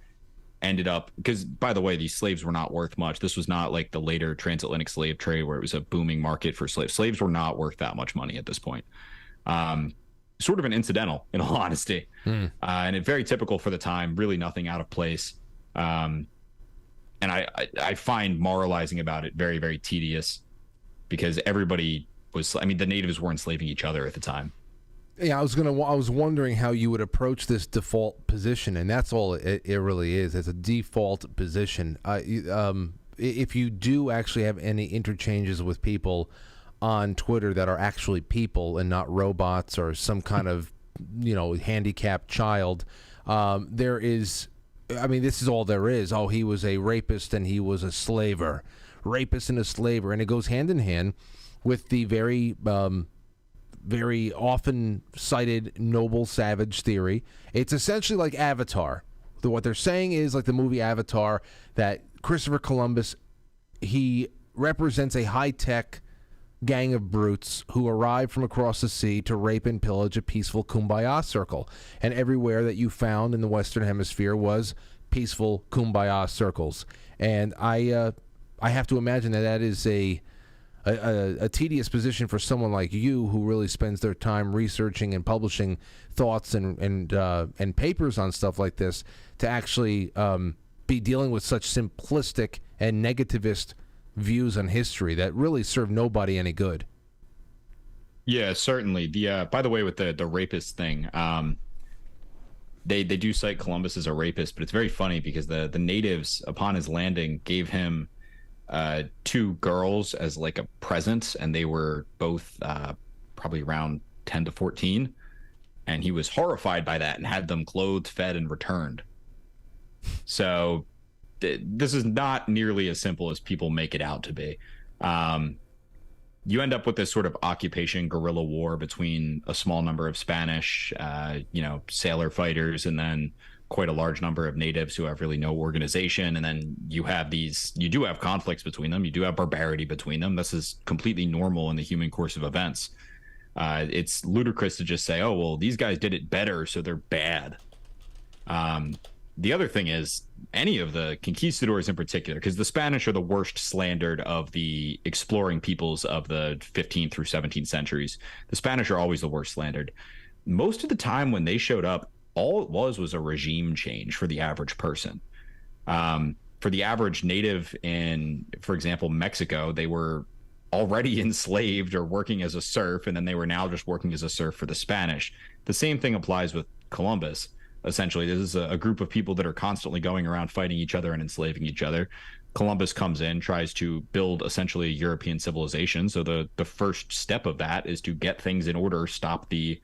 ended up, because, by the way, these slaves were not worth much. This was not like the later transatlantic slave trade where it was a booming market for slaves. Slaves were not worth that much money at this point. Sort of an incidental, in all honesty. And it very typical for the time, really nothing out of place. And I find moralizing about it very, very tedious, because everybody was, I mean, the natives were enslaving each other at the time. Yeah, I was wondering how you would approach this default position, and that's all it really is. It's a default position. If you do actually have any interchanges with people on Twitter that are actually people and not robots or some kind of, handicapped child, there is, I mean, this is all there is. Oh, he was a rapist and he was a slaver. Rapist and a slaver. And it goes hand in hand with the very often cited noble savage theory. It's essentially like Avatar. What they're saying is, like the movie Avatar, that Christopher Columbus, he represents a high-tech gang of brutes who arrived from across the sea to rape and pillage a peaceful kumbaya circle. And everywhere that you found in the Western Hemisphere was peaceful kumbaya circles. And I have to imagine that is a tedious position for someone like you, who really spends their time researching and publishing thoughts and papers on stuff like this, to actually be dealing with such simplistic and negativist views on history that really serve nobody any good. Yeah, certainly. By the way, with the rapist thing, they do cite Columbus as a rapist, but it's very funny because the natives, upon his landing, gave him 2 girls as like a present, and they were both probably around 10 to 14, and he was horrified by that and had them clothed, fed, and returned. So this is not nearly as simple as people make it out to be. You end up with this sort of occupation guerrilla war between a small number of Spanish, sailor fighters, and then quite a large number of natives who have really no organization. And then you do have conflicts between them. You do have barbarity between them. This is completely normal in the human course of events. It's ludicrous to just say, oh, well, these guys did it better, so they're bad. The other thing is, any of the conquistadors in particular, because the Spanish are the worst slandered of the exploring peoples of the 15th through 17th centuries. The Spanish are always the worst slandered. Most of the time when they showed up, all it was a regime change for the average person. For the average native in, for example, Mexico, they were already enslaved or working as a serf, and then they were now just working as a serf for the Spanish. The same thing applies with Columbus. essentially. This is a group of people that are constantly going around fighting each other and enslaving each other. Columbus comes in, tries to build essentially a European civilization. So the first step of that is to get things in order, stop the,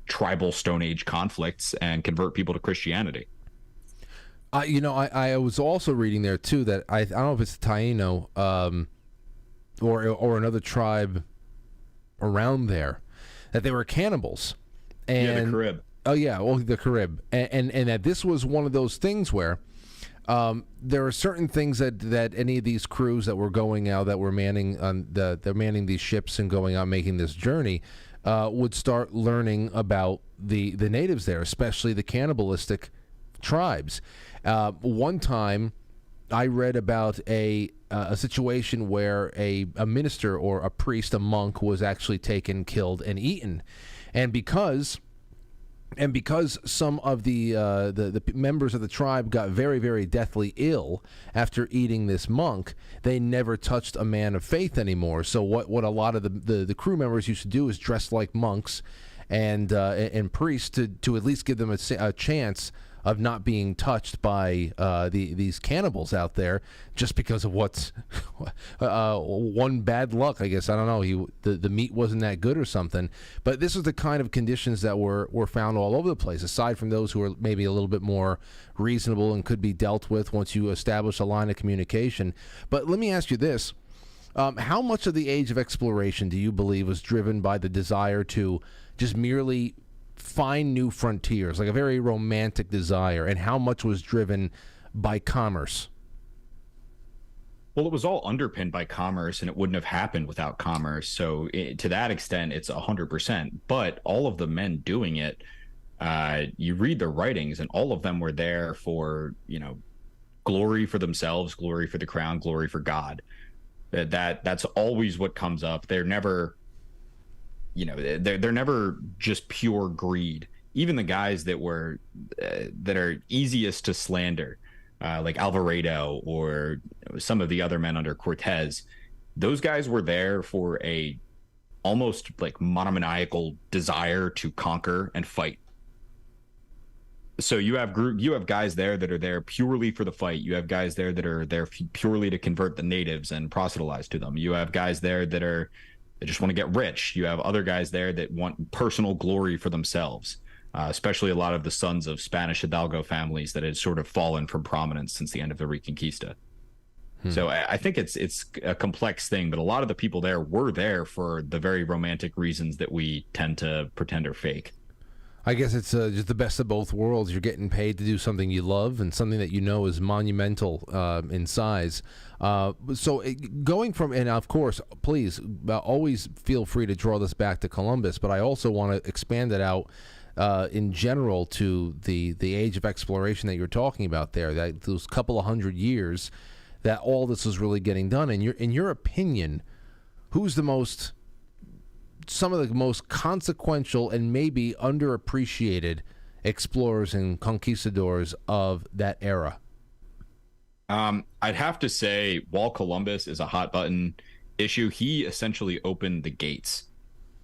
tribal Stone Age conflicts, and convert people to Christianity. I was also reading there too that I don't know if it's Taino or another tribe around there, that they were cannibals. And, the Carib. Oh yeah, well the Carib, and that this was one of those things where there are certain things that any of these crews that were going out, that were manning they're manning these ships and going out making this journey, would start learning about the natives there, especially the cannibalistic tribes. One time, I read about a situation where a minister or a priest, a monk, was actually taken, killed, and eaten, and because some of the members of the tribe got very, very deathly ill after eating this monk, they never touched a man of faith anymore. So what a lot of the crew members used to do is dress like monks and priests to at least give them a chance of not being touched by these cannibals out there, just because of what's one bad luck, I guess. I don't know. The meat wasn't that good or something. But this is the kind of conditions that were found all over the place, aside from those who are maybe a little bit more reasonable and could be dealt with once you establish a line of communication. But let me ask you this. How much of the age of exploration do you believe was driven by the desire to just merely find new frontiers, like a very romantic desire, and how much was driven by commerce? Well, it was all underpinned by commerce, and it wouldn't have happened without commerce. So to that extent, it's 100%. But all of the men doing it, you read their writings, and all of them were there for, glory for themselves, glory for the crown, glory for God. That's always what comes up. They're never, they're never just pure greed. Even the guys that are easiest to slander, like Alvarado or some of the other men under Cortez, those guys were there for a almost like monomaniacal desire to conquer and fight. So you have guys there that are there purely for the fight. You have guys there that are there purely to convert the natives and proselytize to them. You have guys there that just want to get rich. You have other guys there that want personal glory for themselves, especially a lot of the sons of Spanish Hidalgo families that had sort of fallen from prominence since the end of the Reconquista. So I think it's a complex thing, but a lot of the people there were there for the very romantic reasons that we tend to pretend are fake. I guess it's just the best of both worlds. You're getting paid to do something you love and something that you know is monumental in size. So going from, and of course, please always feel free to draw this back to Columbus, but I also want to expand it out in general to the age of exploration that you're talking about there, that those couple of 100 years that all this was really getting done. In your opinion, who's some of the most consequential and maybe underappreciated explorers and conquistadors of that era? I'd have to say, while Columbus is a hot button issue, he essentially opened the gates.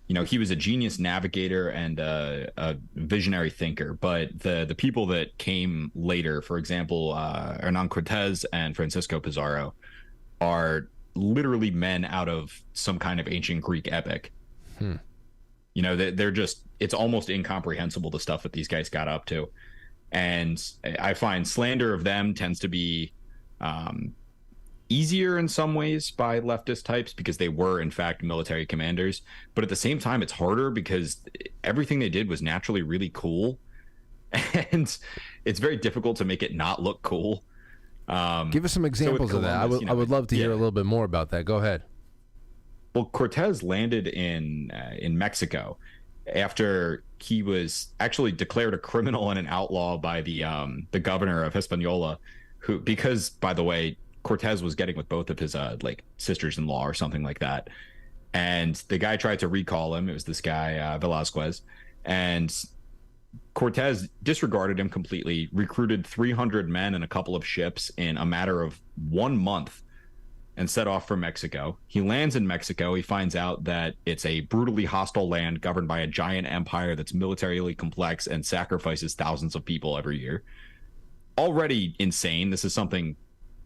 He was a genius navigator and a visionary thinker, but the people that came later, for example, Hernan Cortez and Francisco Pizarro, are literally men out of some kind of ancient Greek epic. They're just, it's almost incomprehensible, the stuff that these guys got up to. And I find slander of them tends to be easier in some ways by leftist types, because they were in fact military commanders. But at the same time, it's harder because everything they did was naturally really cool. And it's very difficult to make it not look cool. Give us some examples of that. I would love to hear a little bit more about that. Go ahead. Well, Cortez landed in Mexico after he was actually declared a criminal and an outlaw by the governor of Hispaniola, who, because, by the way, Cortez was getting with both of his sisters-in-law or something like that, and the guy tried to recall him. It was this guy Velazquez, and Cortez disregarded him completely, recruited 300 men and a couple of ships in a matter of 1 month, and set off for Mexico. He lands in Mexico. He finds out that it's a brutally hostile land governed by a giant empire that's militarily complex and sacrifices thousands of people every year. Already insane. This is something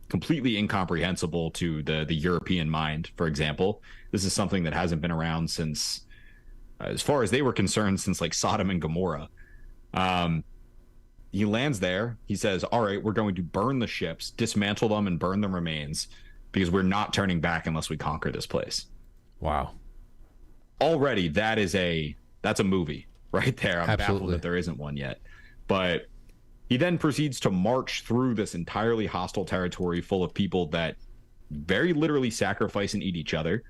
completely incomprehensible to the European mind, for example. This is something that hasn't been around since, as far as they were concerned, since like Sodom and Gomorrah. He lands there. He says, all right, we're going to burn the ships, dismantle them, and burn the remains, because we're not turning back unless we conquer this place. Wow. Already, that's a movie right there. I'm baffled that there isn't one yet. But he then proceeds to march through this entirely hostile territory full of people that very literally sacrifice and eat each other,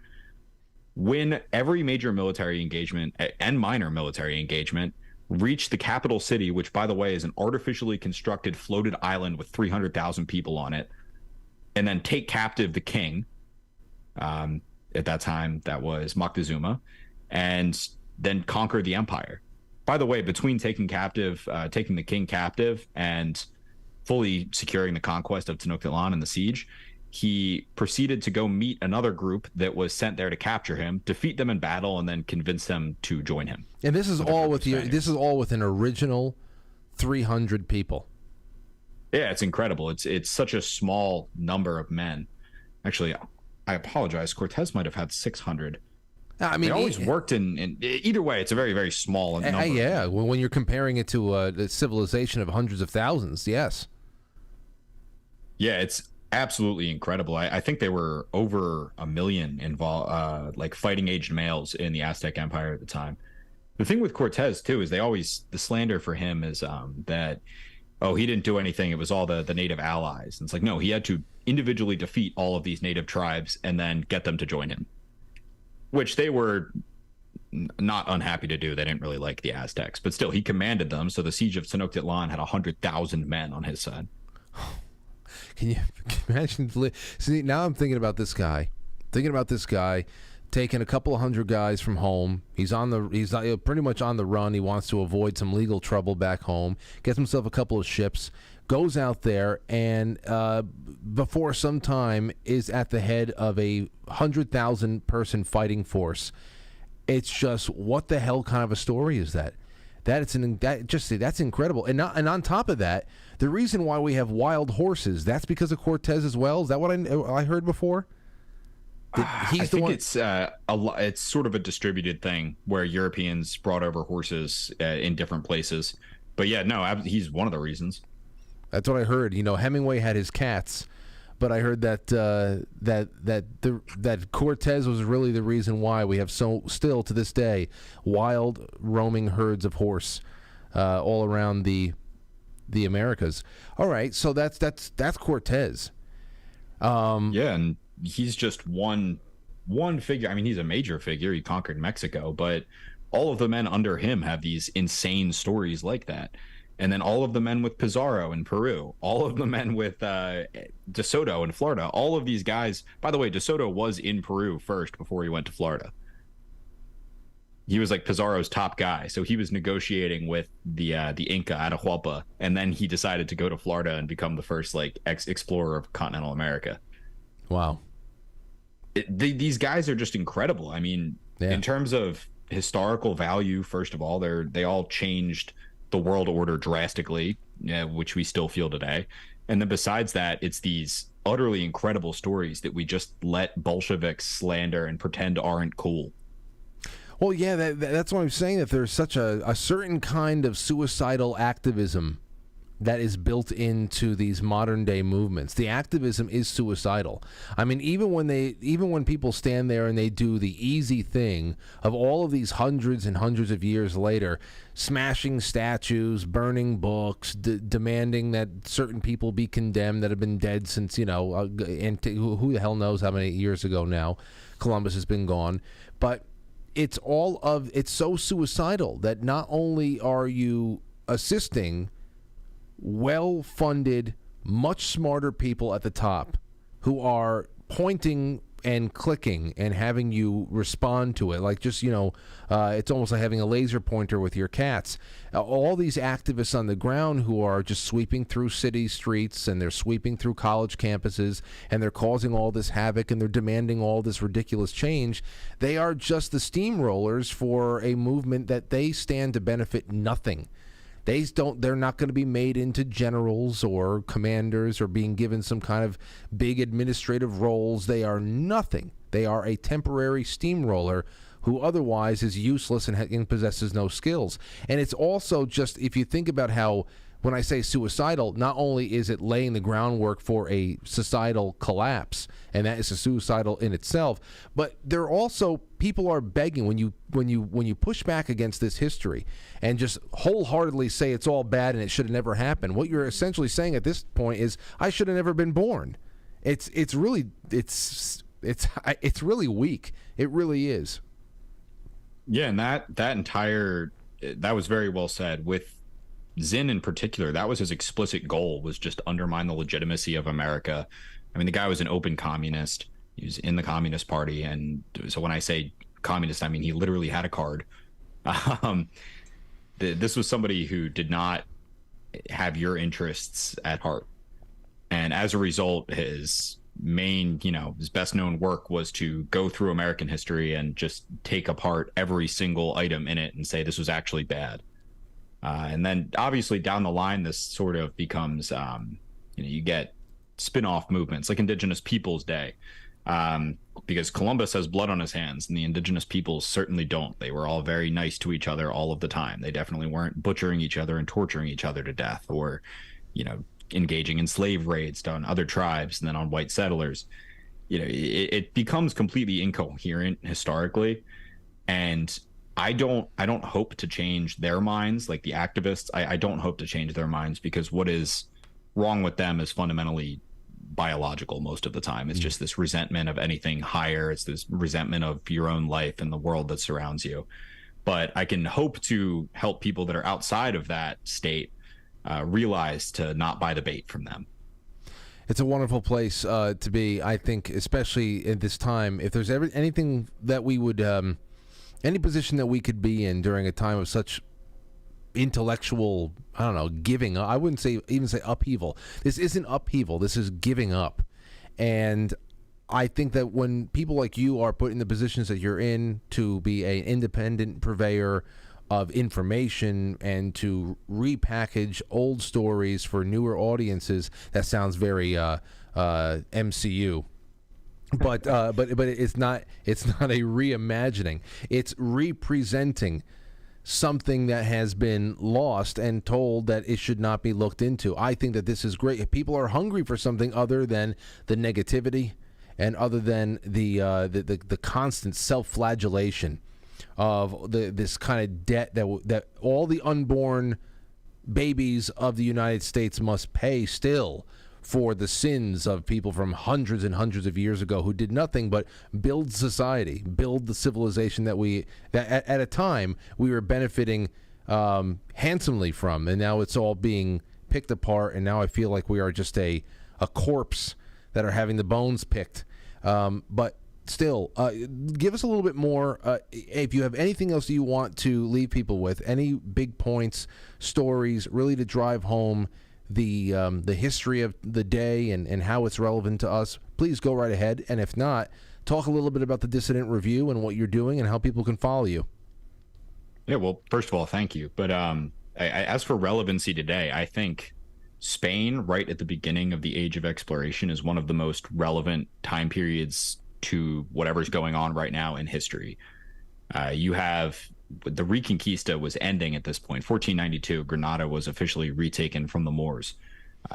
win every major military engagement and minor military engagement, reach the capital city, which, by the way, is an artificially constructed floated island with 300,000 people on it, and then take captive the king. At that time, that was Moctezuma, and then conquer the empire. By the way, between taking the king captive and fully securing the conquest of Tenochtitlan and the siege, he proceeded to go meet another group that was sent there to capture him, defeat them in battle, and then convince them to join him. And this is all with an original 300 people. Yeah, it's incredible. It's such a small number of men. Actually, I apologize. Cortez might have had 600. I mean, they always worked in either way. It's a very, very small number. Yeah, when you're comparing it to a civilization of hundreds of thousands, yes. Yeah, it's absolutely incredible. I think they were over 1 million involved, like fighting-aged males in the Aztec Empire at the time. The thing with Cortez too is the slander for him is that, oh, he didn't do anything. It was all the native allies. And it's like, no, he had to individually defeat all of these native tribes and then get them to join him, which they were not unhappy to do. They didn't really like the Aztecs, but still, he commanded them. So the siege of Tenochtitlan had 100,000 men on his side. Can you imagine? See, now I'm thinking about this guy. Taking a couple of hundred guys from home. He's pretty much on the run. He wants to avoid some legal trouble back home. Gets himself a couple of ships. Goes out there and before some time is at the head of a 100,000 person fighting force. It's just, what the hell kind of a story is that? That's incredible. And on top of that, the reason why we have wild horses, that's because of Cortez as well. Is that what I heard before? It's sort of a distributed thing where Europeans brought over horses in different places. But yeah, no, he's one of the reasons. That's what I heard. Hemingway had his cats, but I heard that that Cortez was really the reason why we have still to this day wild roaming herds of horse all around the Americas. All right, so that's Cortez. Yeah, and he's just one figure. I mean, he's a major figure. He conquered Mexico, but all of the men under him have these insane stories like that. And then all of the men with Pizarro in Peru, all of the men with De Soto in Florida, all of these guys. By the way, De Soto was in Peru first before he went to Florida. He was like Pizarro's top guy. So he was negotiating with the Inca Atahualpa, and then he decided to go to Florida and become the first explorer of continental America. Wow. These guys are just incredible. I mean, in terms of historical value, first of all, they all changed the world order drastically, which we still feel today. And then besides that, it's these utterly incredible stories that we just let Bolsheviks slander and pretend aren't cool. Well, yeah, that's what I'm saying, that there's such a certain kind of suicidal activism that is built into these modern day movements. The activism is suicidal. I mean, even when people stand there and they do the easy thing of all of these hundreds and hundreds of years later, smashing statues, burning books, demanding that certain people be condemned that have been dead since, and who the hell knows how many years ago now Columbus has been gone. But it's so suicidal that not only are you assisting well-funded, much smarter people at the top who are pointing and clicking and having you respond to it, like just it's almost like having a laser pointer with your cats. All these activists on the ground who are just sweeping through city streets, and they're sweeping through college campuses, and they're causing all this havoc, and they're demanding all this ridiculous change. They are just the steamrollers for a movement that they stand to benefit nothing. They're not going to be made into generals or commanders or being given some kind of big administrative roles. They are nothing. They are a temporary steamroller who otherwise is useless and possesses no skills. And it's also just, if you think about how, when I say suicidal, not only is it laying the groundwork for a societal collapse, and that is a suicidal in itself, but they're also, people are begging, when you push back against this history and just wholeheartedly say it's all bad and it should have never happened, what you're essentially saying at this point is, I should have never been born. It's really really weak. It really is. Yeah, and that was very well said. With Zinn in particular, that was his explicit goal, was just undermine the legitimacy of America. I mean, the guy was an open communist. He was in the Communist Party, and so when I say communist, I mean he literally had a card. This was somebody who did not have your interests at heart, and as a result, his his best known work was to go through American history and just take apart every single item in it and say this was actually bad. And then obviously down the line, this sort of becomes, you get spin-off movements like Indigenous Peoples Day, because Columbus has blood on his hands and the indigenous peoples certainly don't. They were all very nice to each other all of the time. They definitely weren't butchering each other and torturing each other to death, or, engaging in slave raids on other tribes and then on white settlers. It becomes completely incoherent historically. And I don't hope to change their minds, like the activists. I don't hope to change their minds, because what is wrong with them is fundamentally biological most of the time. It's just this resentment of anything higher. It's this resentment of your own life and the world that surrounds you. But I can hope to help people that are outside of that state realize to not buy the bait from them. It's a wonderful place to be, I think, especially at this time. If there's anything that we would... any position that we could be in during a time of such intellectual, giving up. I wouldn't even say upheaval. This isn't upheaval. This is giving up. And I think that when people like you are put in the positions that you're in to be an independent purveyor of information and to repackage old stories for newer audiences, that sounds very MCU. But it's not a reimagining. It's representing something that has been lost and told that it should not be looked into. I think that this is great. If people are hungry for something other than the negativity and other than the constant self-flagellation of this kind of debt that all the unborn babies of the United States must pay still for the sins of people from hundreds and hundreds of years ago who did nothing but build society, build the civilization that at a time we were benefiting handsomely from, and now it's all being picked apart, and now I feel like we are just a corpse that are having the bones picked. But still, give us a little bit more. If you have anything else you want to leave people with, any big points, stories, really to drive home the history of the day and how it's relevant to us, please go right ahead. And if not, talk a little bit about the Dissident Review and what you're doing and how people can follow you. Yeah, well, first of all, thank you. But as for relevancy today, I think Spain, right at the beginning of the Age of Exploration, is one of the most relevant time periods to whatever's going on right now in history. You have the Reconquista was ending at this point. 1492, Granada was officially retaken from the Moors.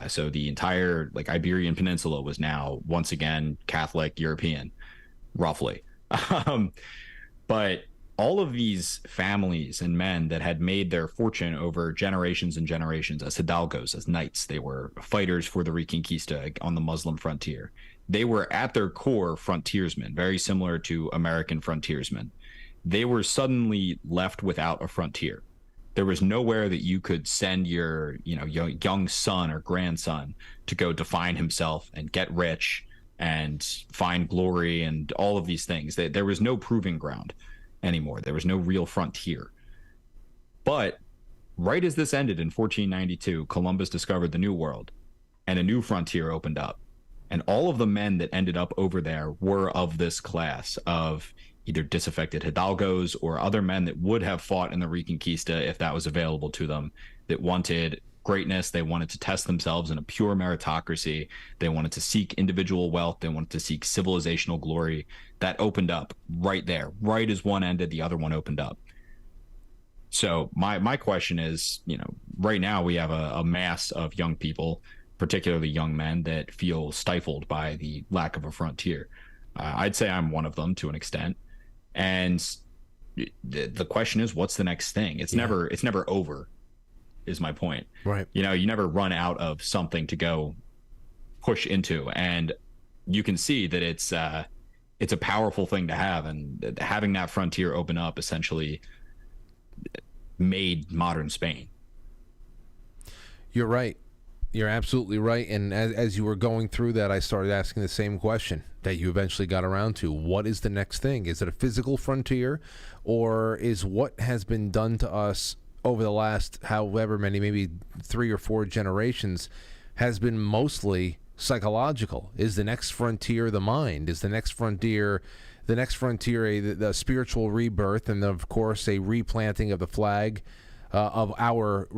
So the entire Iberian Peninsula was now once again Catholic European, roughly. But all of these families and men that had made their fortune over generations and generations as hidalgos, as knights, they were fighters for the Reconquista on the Muslim frontier. They were at their core frontiersmen, very similar to American frontiersmen. They were suddenly left without a frontier. There was nowhere that you could send your young son or grandson to go define himself and get rich and find glory and all of these things. There was no proving ground anymore. There was no real frontier. But right as this ended in 1492, Columbus discovered the New World, and a new frontier opened up. And all of the men that ended up over there were of this class of either disaffected hidalgos or other men that would have fought in the Reconquista if that was available to them, that wanted greatness. They wanted to test themselves in a pure meritocracy. They wanted to seek individual wealth. They wanted to seek civilizational glory. That opened up right there. Right as one ended, the other one opened up. So my question is, right now we have a mass of young people, particularly young men, that feel stifled by the lack of a frontier. I'd say I'm one of them to an extent. And the question is, what's the next thing? It's never over, is my point. Right. You never run out of something to go push into. And you can see that it's a powerful thing to have. And having that frontier open up essentially made modern Spain. You're right. You're absolutely right. And as you were going through that, I started asking the same question that you eventually got around to. What is the next thing? Is it a physical frontier, or is what has been done to us over the last however many, maybe 3 or 4 generations, has been mostly psychological? Is the next frontier the mind? Is the next frontier the spiritual rebirth, and of course a replanting of the flag of our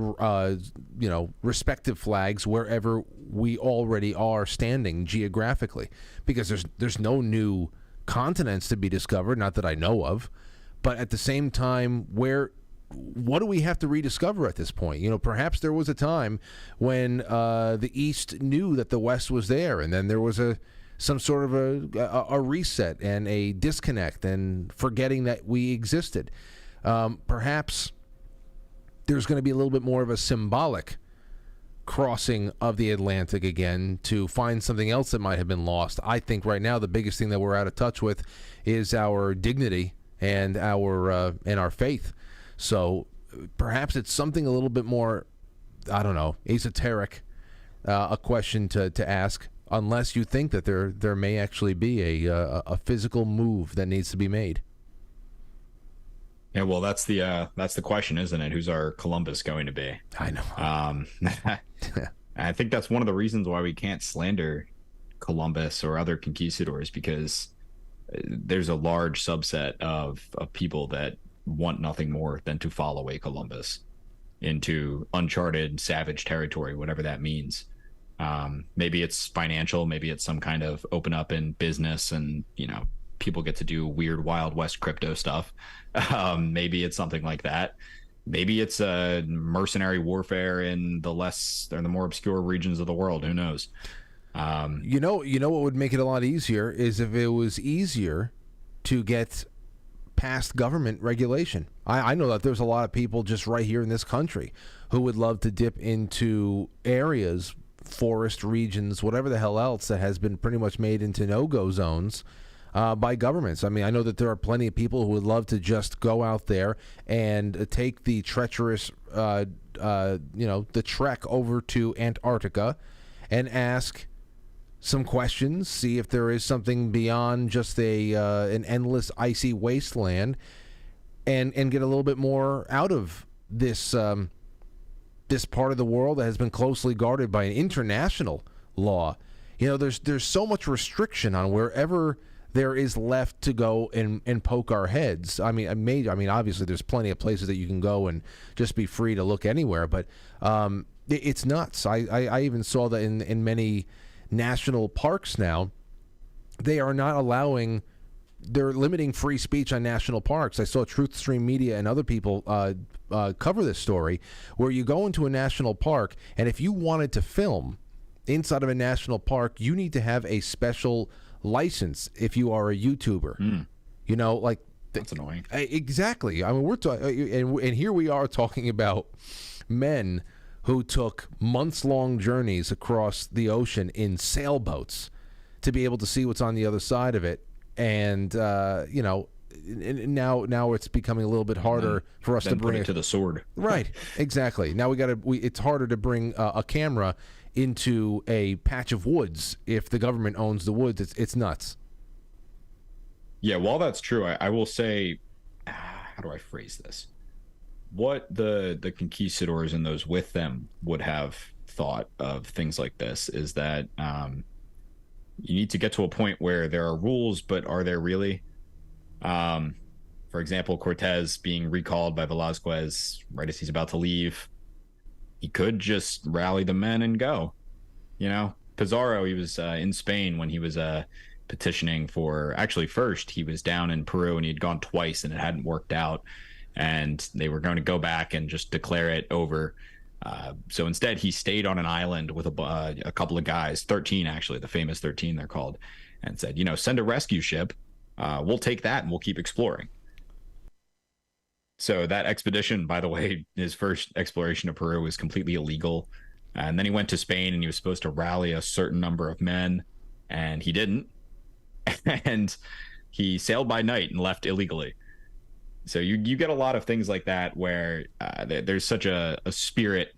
respective flags wherever we already are standing geographically, because there's no new continents to be discovered, not that I know of. But at the same time, what do we have to rediscover at this point? Perhaps there was a time when the East knew that the West was there, and then there was some sort of a reset and a disconnect and forgetting that we existed. Perhaps there's going to be a little bit more of a symbolic crossing of the Atlantic again to find something else that might have been lost. I think right now the biggest thing that we're out of touch with is our dignity and our faith. So perhaps it's something a little bit more, I don't know, esoteric, a question to ask, unless you think that there may actually be a physical move that needs to be made. Yeah, well, that's the question, isn't it? Who's our Columbus going to be? I know. I think that's one of the reasons why we can't slander Columbus or other conquistadors, because there's a large subset of people that want nothing more than to follow a Columbus into uncharted, savage territory, whatever that means. Maybe it's financial, maybe it's some kind of open up in business, and people get to do weird Wild West crypto stuff. Maybe it's something like that. Maybe it's a mercenary warfare in the more obscure regions of the world. Who knows? You know what would make it a lot easier is if it was easier to get past government regulation. I know that there's a lot of people just right here in this country who would love to dip into areas, forest regions, whatever the hell else, that has been pretty much made into no-go zones by governments. I mean, I know that there are plenty of people who would love to just go out there and take the treacherous, the trek over to Antarctica and ask some questions, see if there is something beyond just an endless icy wasteland, and get a little bit more out of this this part of the world that has been closely guarded by an international law. There's so much restriction on wherever there is left to go and poke our heads. I mean, obviously there's plenty of places that you can go and just be free to look anywhere, but it's nuts. I even saw that in many national parks now, they're limiting free speech on national parks. I saw TruthStream Media and other people cover this story, where you go into a national park, and if you wanted to film inside of a national park, you need to have a special license if you are a YouTuber. That's annoying. Exactly. I mean, we're talking, and here we are talking about men who took months-long journeys across the ocean in sailboats to be able to see what's on the other side of it. And now it's becoming a little bit harder for us to bring it to the sword. Right, exactly. Now it's harder to bring a camera into a patch of woods if the government owns the woods. It's nuts. Yeah, while that's true, I will say, how do I phrase this? What the conquistadors and those with them would have thought of things like this is that you need to get to a point where there are rules, but are there really? For example, Cortez being recalled by Velazquez right as he's about to leave, he could just rally the men and go. You know, Pizarro, he was in Spain when he was petitioning for, actually first he was down in Peru and he'd gone twice and it hadn't worked out, and they were going to go back and just declare it over. So instead he stayed on an island with a couple of guys, 13 actually, the famous 13 they're called, and said, you know, send a rescue ship. We'll take that and we'll keep exploring. So that expedition, by the way, his first exploration of Peru was completely illegal. And then he went to Spain and he was supposed to rally a certain number of men, and he didn't. And he sailed by night and left illegally. So you get a lot of things like that where there's such a spirit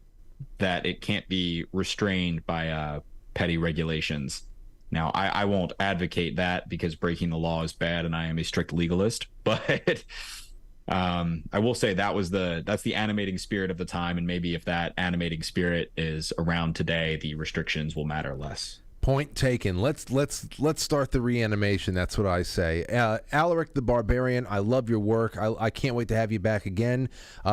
that it can't be restrained by petty regulations. Now, I won't advocate that because breaking the law is bad and I am a strict legalist, but I will say that's the animating spirit of the time, and maybe if that animating spirit is around today, the restrictions will matter less. Point taken. Let's start the reanimation. That's what I say. Alaric the Barbarian, I love your work. I can't wait to have you back again.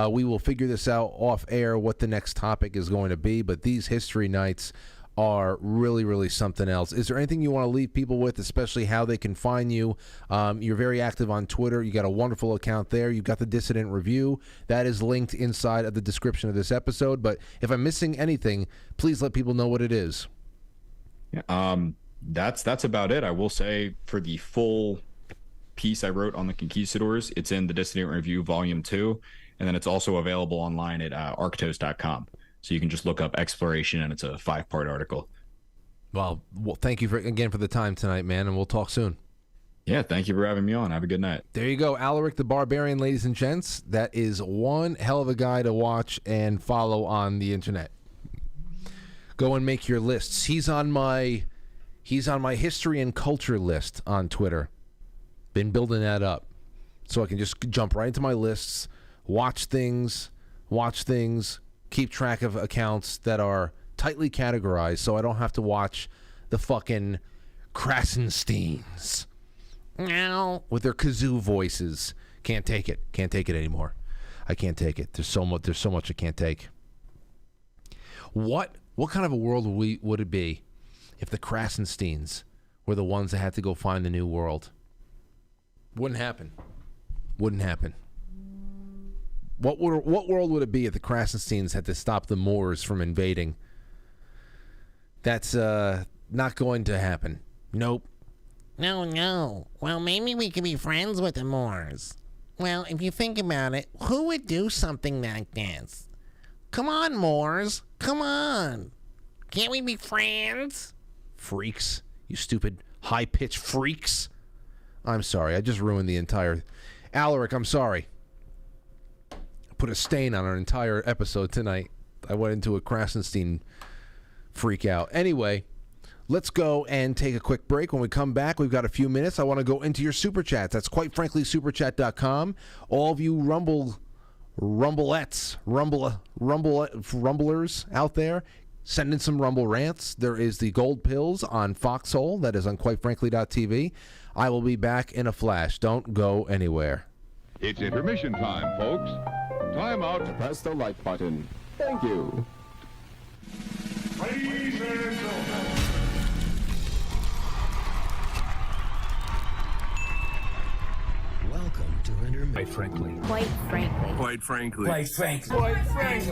We will figure this out off air what the next topic is going to be, but these history nights are really, really something else. Is there anything you want to leave people with, especially how they can find you? You're very active on Twitter. You got a wonderful account there. You've got the Dissident Review. That is linked inside of the description of this episode. But if I'm missing anything, please let people know what it is. Yeah, that's about it. I will say for the full piece I wrote on the Conquistadors, it's in the Dissident Review Volume 2, and then it's also available online at arctos.com. So you can just look up exploration, and it's a 5-part article. Well, thank you again for the time tonight, man, and we'll talk soon. Yeah, thank you for having me on. Have a good night. There you go, Alaric the Barbarian, ladies and gents. That is one hell of a guy to watch and follow on the internet. Go and make your lists. He's on my history and culture list on Twitter. Been building that up so I can just jump right into my lists, watch things, keep track of accounts that are tightly categorized so I don't have to watch the fucking Krasensteins with their kazoo voices. Can't take it anymore. I can't take it. There's so much I can't take. What kind of a world would it be if the Krasensteins were the ones that had to go find the new world? Wouldn't happen. What world would it be if the Krasensteins had to stop the Moors from invading? That's not going to happen. Nope. No. Well, maybe we could be friends with the Moors. Well, if you think about it, who would do something like this? Come on, Moors. Come on. Can't we be friends? Freaks. You stupid high-pitched freaks. I'm sorry. I just ruined the entire... Alaric, I'm sorry. Put a stain on our entire episode tonight. I went into a Krasenstein freak out. Anyway, let's go and take a quick break. When we come back, we've got a few minutes. I want to go into your super chats. That's quite frankly superchat.com. All of you rumblers out there, send in some rumble rants. There is the gold pills on Foxhole. That is on quitefrankly.tv. I will be back in a flash. Don't go anywhere. It's intermission time, folks. Time out to press the like button. Thank you. Ladies and gentlemen. Welcome to Intermission. Quite frankly. Quite frankly. Quite frankly. Quite frankly. Quite frankly.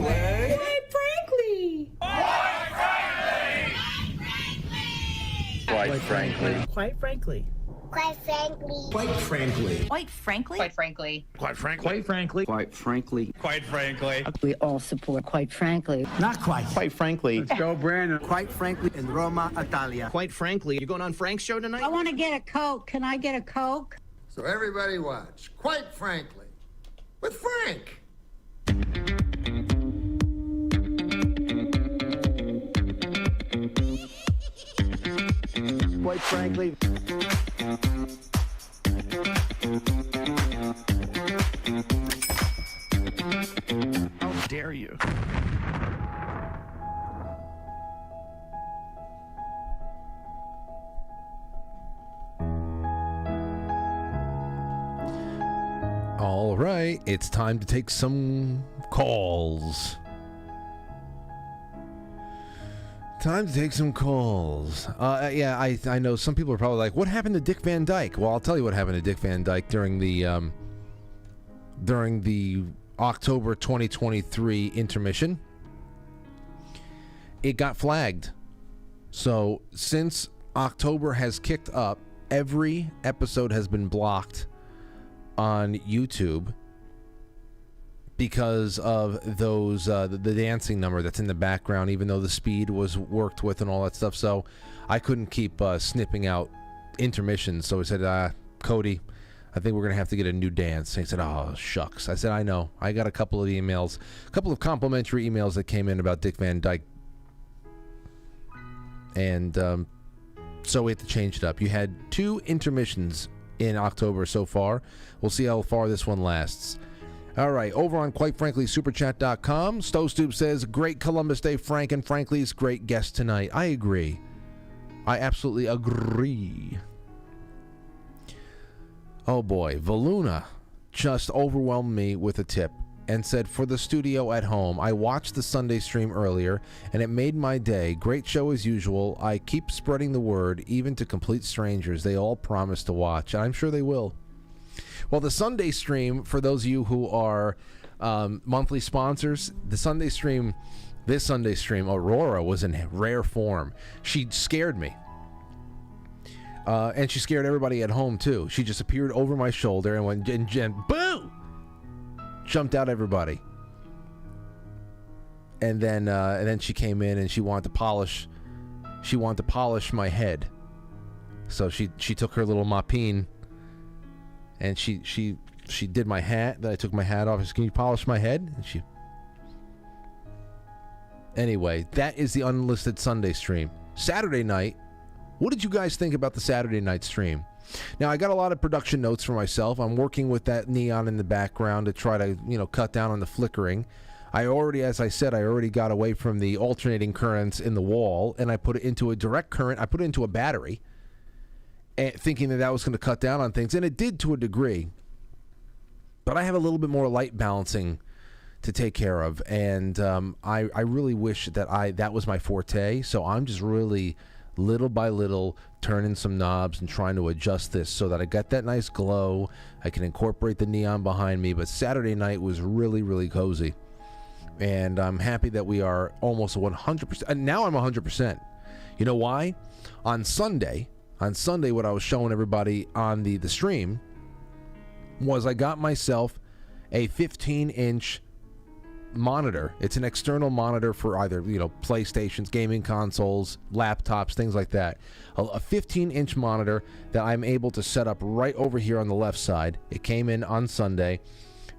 Quite frankly. Quite frankly. Quite frankly. Quite frankly. Quite frankly. Quite frankly. Quite frankly. Quite frankly. Quite frankly. Quite frankly. Quite frankly. We all support, quite frankly. Not quite. Quite frankly. Let's go, Brandon. Quite frankly, in Roma, Italia. Quite frankly. You going on Frank's show tonight? I want to get a Coke. Can I get a Coke? So everybody watch, Quite Frankly, with Frank. quite frankly. How dare you? All right, it's time to take some calls. Time to take some calls. Yeah, I know some people are probably like, what happened to Dick Van Dyke? Well, I'll tell you what happened to Dick Van Dyke during the October 2023 intermission. It got flagged. So since October has kicked up, every episode has been blocked on YouTube because of those the dancing number that's in the background, even though the speed was worked with and all that stuff. So I couldn't keep snipping out intermissions. So I said, Cody, I think we're going to have to get a new dance. And he said, oh, shucks. I said, I know. I got a couple of emails, a couple of complimentary emails that came in about Dick Van Dyke. And so we had to change it up. You had 2 intermissions in October so far. We'll see how far this one lasts. All right, over on quitefranklysuperchat.com, Stostoop says, great Columbus Day, Frank, and Frankly's great guest tonight. I agree. I absolutely agree. Oh boy, Valuna just overwhelmed me with a tip and said, for the studio at home, I watched the Sunday stream earlier and it made my day. Great show as usual. I keep spreading the word, even to complete strangers. They all promise to watch, and I'm sure they will. Well, the Sunday stream, for those of you who are monthly sponsors, this Sunday stream, Aurora was in rare form. She scared me. And she scared everybody at home, too. She just appeared over my shoulder and went, and boo! Jumped out everybody. And then she came in and she wanted to polish my head. So she took her little mopine and she did my hat. Then I took my hat off. I said, can you polish my head? And anyway, that is the unlisted Sunday stream. Saturday night, what did you guys think about the Saturday night stream? Now, I got a lot of production notes for myself. I'm working with that neon in the background to try to, cut down on the flickering. As I said, I already got away from the alternating currents in the wall, and I put it into a direct current. I put it into a battery, thinking that was going to cut down on things, and it did to a degree. But I have a little bit more light balancing to take care of, and I really wish that was my forte. So I'm just really, little by little, turning some knobs and trying to adjust this so that I got that nice glow. I can incorporate the neon behind me. But Saturday night was really, really cozy, and I'm happy that we are almost 100%. And now I'm 100%. You know why? On Sunday, what I was showing everybody on the stream was I got myself a 15-inch monitor. It's an external monitor for either, PlayStations, gaming consoles, laptops, things like that. A 15-inch monitor that I'm able to set up right over here on the left side. It came in on Sunday.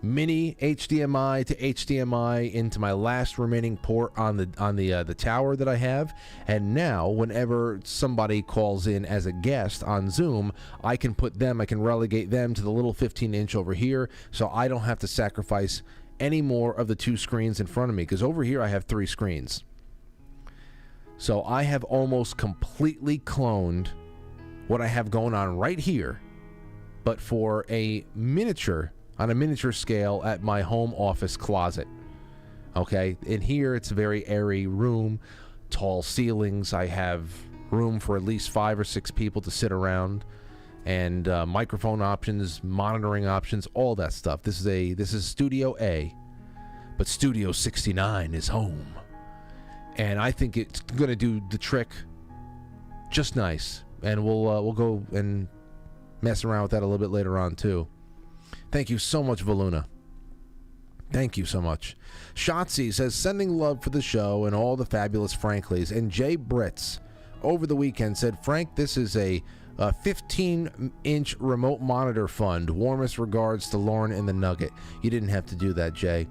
Mini HDMI to HDMI into my last remaining port on the tower that I have. And now, whenever somebody calls in as a guest on Zoom, I can relegate them to the little 15-inch over here, so I don't have to sacrifice any more of the 2 screens in front of me, because over here I have 3 screens. So I have almost completely cloned what I have going on right here, but for on a miniature scale at my home office closet. Okay, in here it's a very airy room, tall ceilings. I have room for at least 5 or 6 people to sit around, and microphone options, monitoring options, all that stuff. This is Studio A, but Studio 69 is home, and I think it's going to do the trick just nice. And we'll go and mess around with that a little bit later on too. Thank you so much, Valuna. Thank you so much. Shotzi says, sending love for the show and all the fabulous Franklies. And Jay Britz over the weekend said, Frank, this is a 15-inch remote monitor fund. Warmest regards to Lauren and the Nugget. You didn't have to do that, Jay.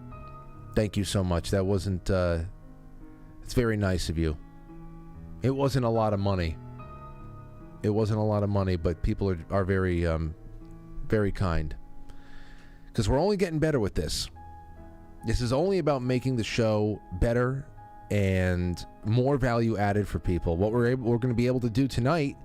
Thank you so much. That wasn't, it's very nice of you. It wasn't a lot of money. It wasn't a lot of money, but people are very, very kind. Because we're only getting better with this. This is only about making the show better and more value added for people. What we're going to be able to do tonight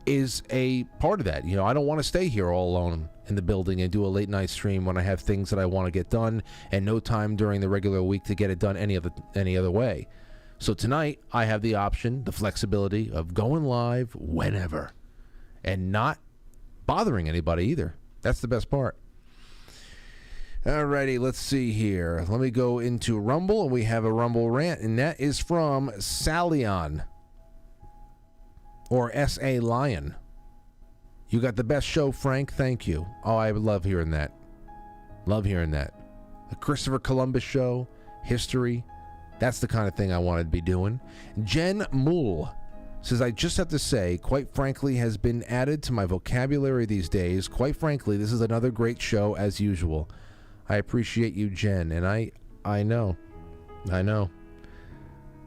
is a part of that. You know, I don't want to stay here all alone in the building and do a late night stream when I have things that I want to get done and no time during the regular week to get it done any other way. So tonight I have the option, the flexibility of going live whenever and not bothering anybody either. That's the best part. Alrighty, let's see here. Let me go into Rumble, and we have a Rumble rant, and that is from Salion. Or S.A. Lion. You got the best show, Frank. Thank you. Oh, I love hearing that. Love hearing that. The Christopher Columbus show, history. That's the kind of thing I wanted to be doing. Jen Moole says, I just have to say, quite frankly, has been added to my vocabulary these days. Quite frankly, this is another great show as usual. I appreciate you, Jen, and I know.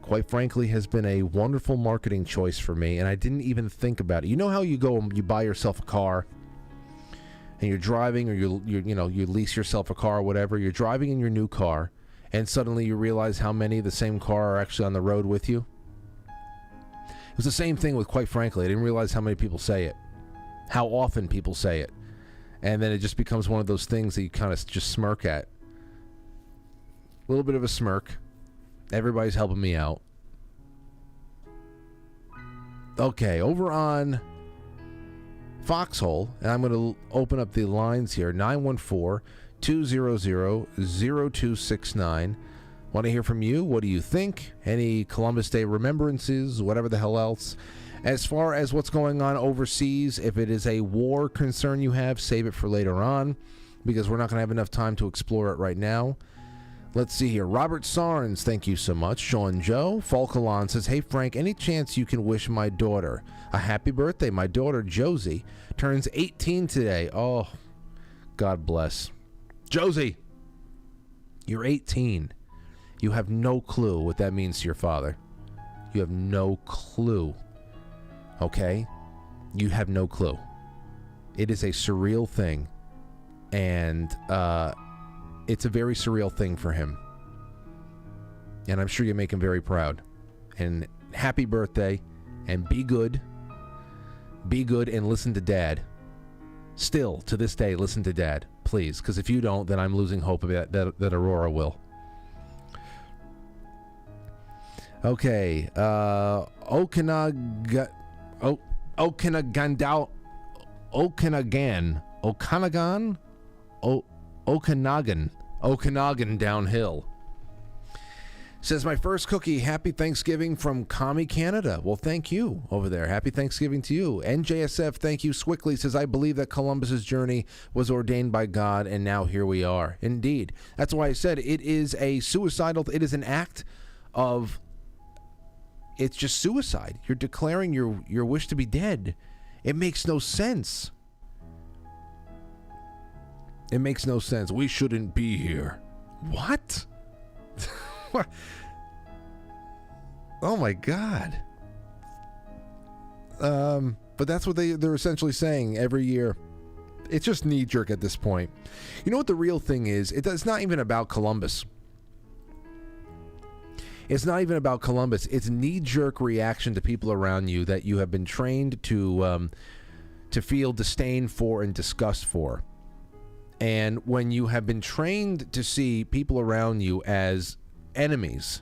Quite frankly, has been a wonderful marketing choice for me, and I didn't even think about it. You know how you go and you buy yourself a car, and you're driving, or you lease yourself a car or whatever. You're driving in your new car, and suddenly you realize how many of the same car are actually on the road with you. It was the same thing with Quite Frankly. I didn't realize how many people say it, how often people say it, and then it just becomes one of those things that you kind of just smirk at. A little bit of a smirk. Everybody's helping me out. Okay, over on Foxhole, and I'm going to open up the lines here, 914-200-0269. Want to hear from you. What do you think? Any Columbus Day remembrances, whatever the hell else. As far as what's going on overseas, if it is a war concern you have, save it for later on, because we're not going to have enough time to explore it right now. Let's see here. Robert Sarnes, thank you so much. Sean Joe. Falkalon says, hey, Frank, any chance you can wish my daughter a happy birthday? My daughter, Josie, turns 18 today. Oh, God bless. Josie, you're 18. You have no clue what that means to your father. You have no clue. Okay? You have no clue. It is a surreal thing. And, it's a very surreal thing for him. And I'm sure you make him very proud. And happy birthday. And be good. Be good and listen to Dad. Still, to this day, listen to Dad. Please. Because if you don't, then I'm losing hope that Aurora will. Okay. Okanagan. Okanagan downhill. Says, my first cookie, happy Thanksgiving from Commie Canada. Well, thank you over there. Happy Thanksgiving to you. NJSF, thank you. Swickly says, I believe that Columbus's journey was ordained by God, and now here we are. Indeed. That's why I said it is a suicidal, it is an act of, it's just suicide. You're declaring your wish to be dead. It makes no sense. It makes no sense. We shouldn't be here. What? What? Oh my God. But that's what they're essentially saying every year. It's just knee-jerk at this point. You know what the real thing is? It's not even about Columbus. It's not even about Columbus. It's knee-jerk reaction to people around you that you have been trained to feel disdain for and disgust for. And when you have been trained to see people around you as enemies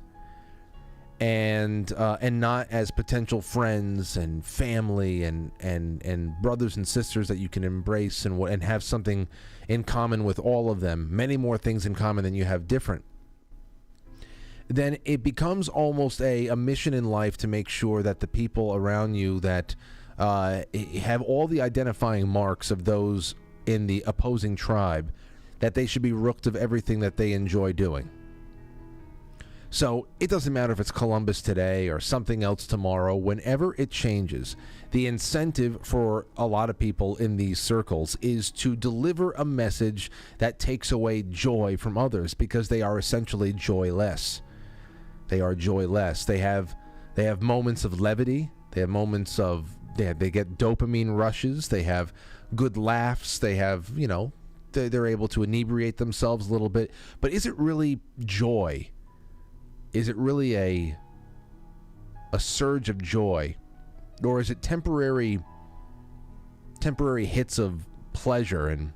and not as potential friends and family and brothers and sisters that you can embrace and have something in common with all of them, many more things in common than you have different, then it becomes almost a mission in life to make sure that the people around you that have all the identifying marks of those in the opposing tribe, that they should be rooked of everything that they enjoy doing. So it doesn't matter if it's Columbus today or something else tomorrow. Whenever it changes, the incentive for a lot of people in these circles is to deliver a message that takes away joy from others, because they are essentially joyless. They are joyless. They have moments of levity. They have moments of they get dopamine rushes. They have good laughs. They have, they're able to inebriate themselves a little bit. But is it really joy? Is it really a surge of joy, or is it temporary hits of pleasure, and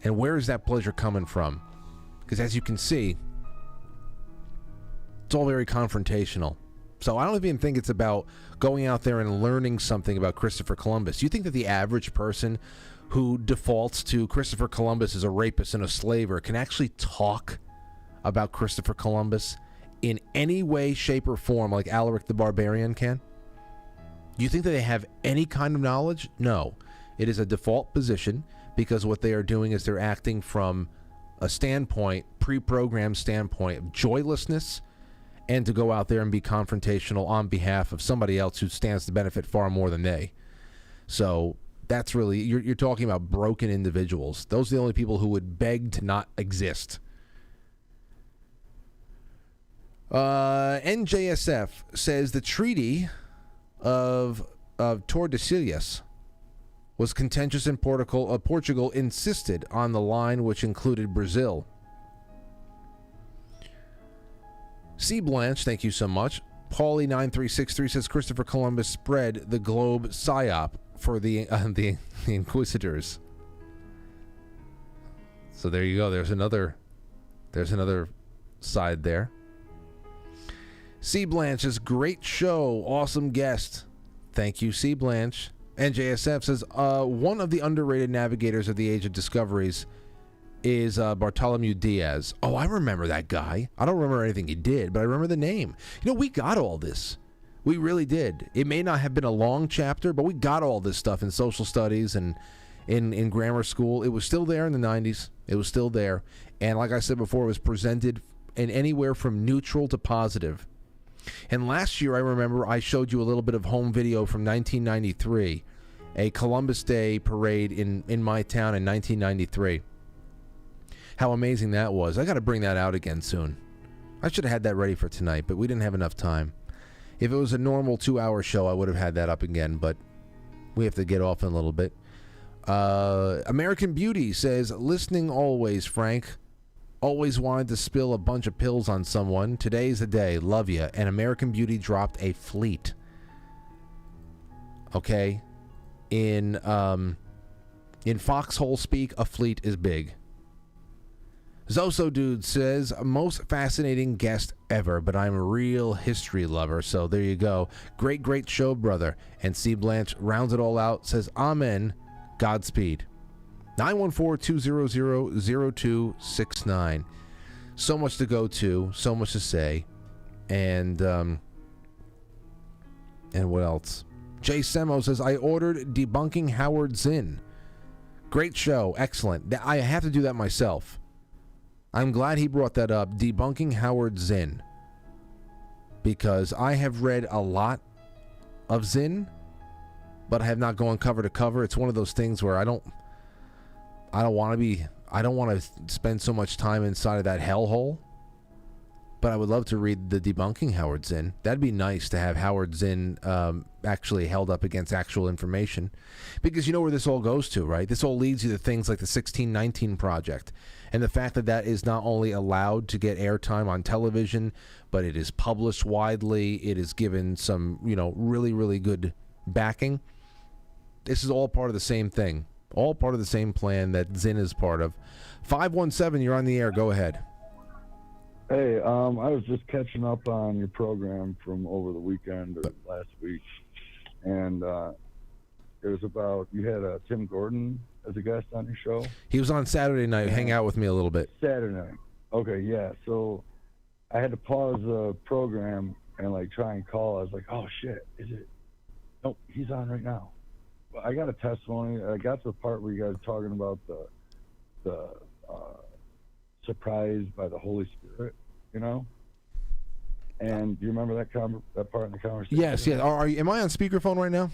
where is that pleasure coming from? Because as you can see, it's all very confrontational. So I don't even think it's about going out there and learning something about Christopher Columbus. You think that the average person who defaults to Christopher Columbus as a rapist and a slaver can actually talk about Christopher Columbus in any way, shape, or form like Alaric the Barbarian can? Do you think that they have any kind of knowledge? No. It is a default position because what they are doing is they're acting from a standpoint, pre-programmed standpoint of joylessness, and to go out there and be confrontational on behalf of somebody else who stands to benefit far more than they. So that's really, you're talking about broken individuals. Those are the only people who would beg to not exist. NJSF says the Treaty of Tordesillas was contentious in Portugal. Portugal insisted on the line which included Brazil. C. Blanche, thank you so much. Paulie9363 says Christopher Columbus spread the globe psyop for the Inquisitors. So there you go. There's another side there. C. Blanche says great show, awesome guest. Thank you, C. Blanche. NJSF says one of the underrated navigators of the Age of Discoveries is Bartholomew Diaz. Oh, I remember that guy. I don't remember anything he did, but I remember the name. We got all this. We really did. It may not have been a long chapter, but we got all this stuff in social studies and in grammar school. It was still there in the 90s. It was still there. And like I said before, it was presented in anywhere from neutral to positive. And last year, I remember I showed you a little bit of home video from 1993, a Columbus Day parade in my town in 1993. How amazing that was. I got to bring that out again soon. I should have had that ready for tonight, but we didn't have enough time. If it was a normal 2-hour show, I would have had that up again, but we have to get off in a little bit. American Beauty says, listening always, Frank. Always wanted to spill a bunch of pills on someone. Today's the day. Love ya. And American Beauty dropped a fleet. Okay? In Foxhole speak, a fleet is big. Zoso Dude says, most fascinating guest ever, but I'm a real history lover, so there you go. Great show, brother. And C. Blanche rounds it all out, says, Amen, Godspeed. 914-200-0269. So much to go to, so much to say. And what else? Jay Semo says, I ordered Debunking Howard Zinn. Great show, excellent. I have to do that myself. I'm glad he brought that up, Debunking Howard Zinn, because I have read a lot of Zinn, but I have not gone cover to cover. It's one of those things where I don't want to spend so much time inside of that hellhole, but I would love to read the Debunking Howard Zinn. That'd be nice to have Howard Zinn actually held up against actual information, because you know where this all goes to, right? This all leads you to things like the 1619 Project, and the fact that that is not only allowed to get airtime on television, but it is published widely. It is given some, really, really good backing. This is all part of the same thing. All part of the same plan that Zinn is part of. 517, you're on the air. Go ahead. Hey, I was just catching up on your program from over the weekend or last week, and it was about, you had Tim Gordon as a guest on your show. He was on Saturday night. Hang out with me a little bit. Saturday night. Okay, yeah. So I had to pause the program and try and call. I was like, oh shit, is it? Nope, he's on right now. I got a testimony. I got to the part where you guys were talking about the surprised by the Holy Spirit, And do you remember that part in the conversation? Yes. Am I on speakerphone right now?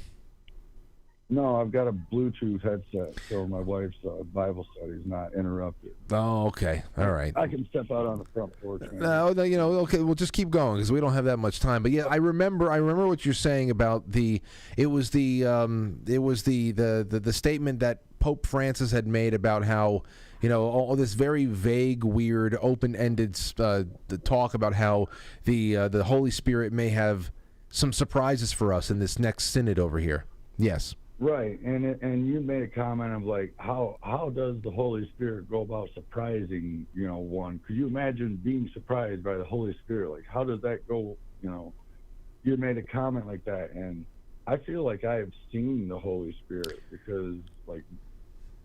No, I've got a Bluetooth headset, so my wife's Bible study is not interrupted. Oh, okay. All right. I can step out on the front porch. Man. No, okay. We'll just keep going because we don't have that much time. But yeah, I remember what you're saying about the statement that Pope Francis had made about how all this very vague, weird, open-ended talk about how the Holy Spirit may have some surprises for us in this next synod over here. Yes. Right, and you made a comment of like how does the Holy Spirit go about surprising one? Could you imagine being surprised by the Holy Spirit? Like how does that go? You made a comment like that, and I feel like I have seen the Holy Spirit because like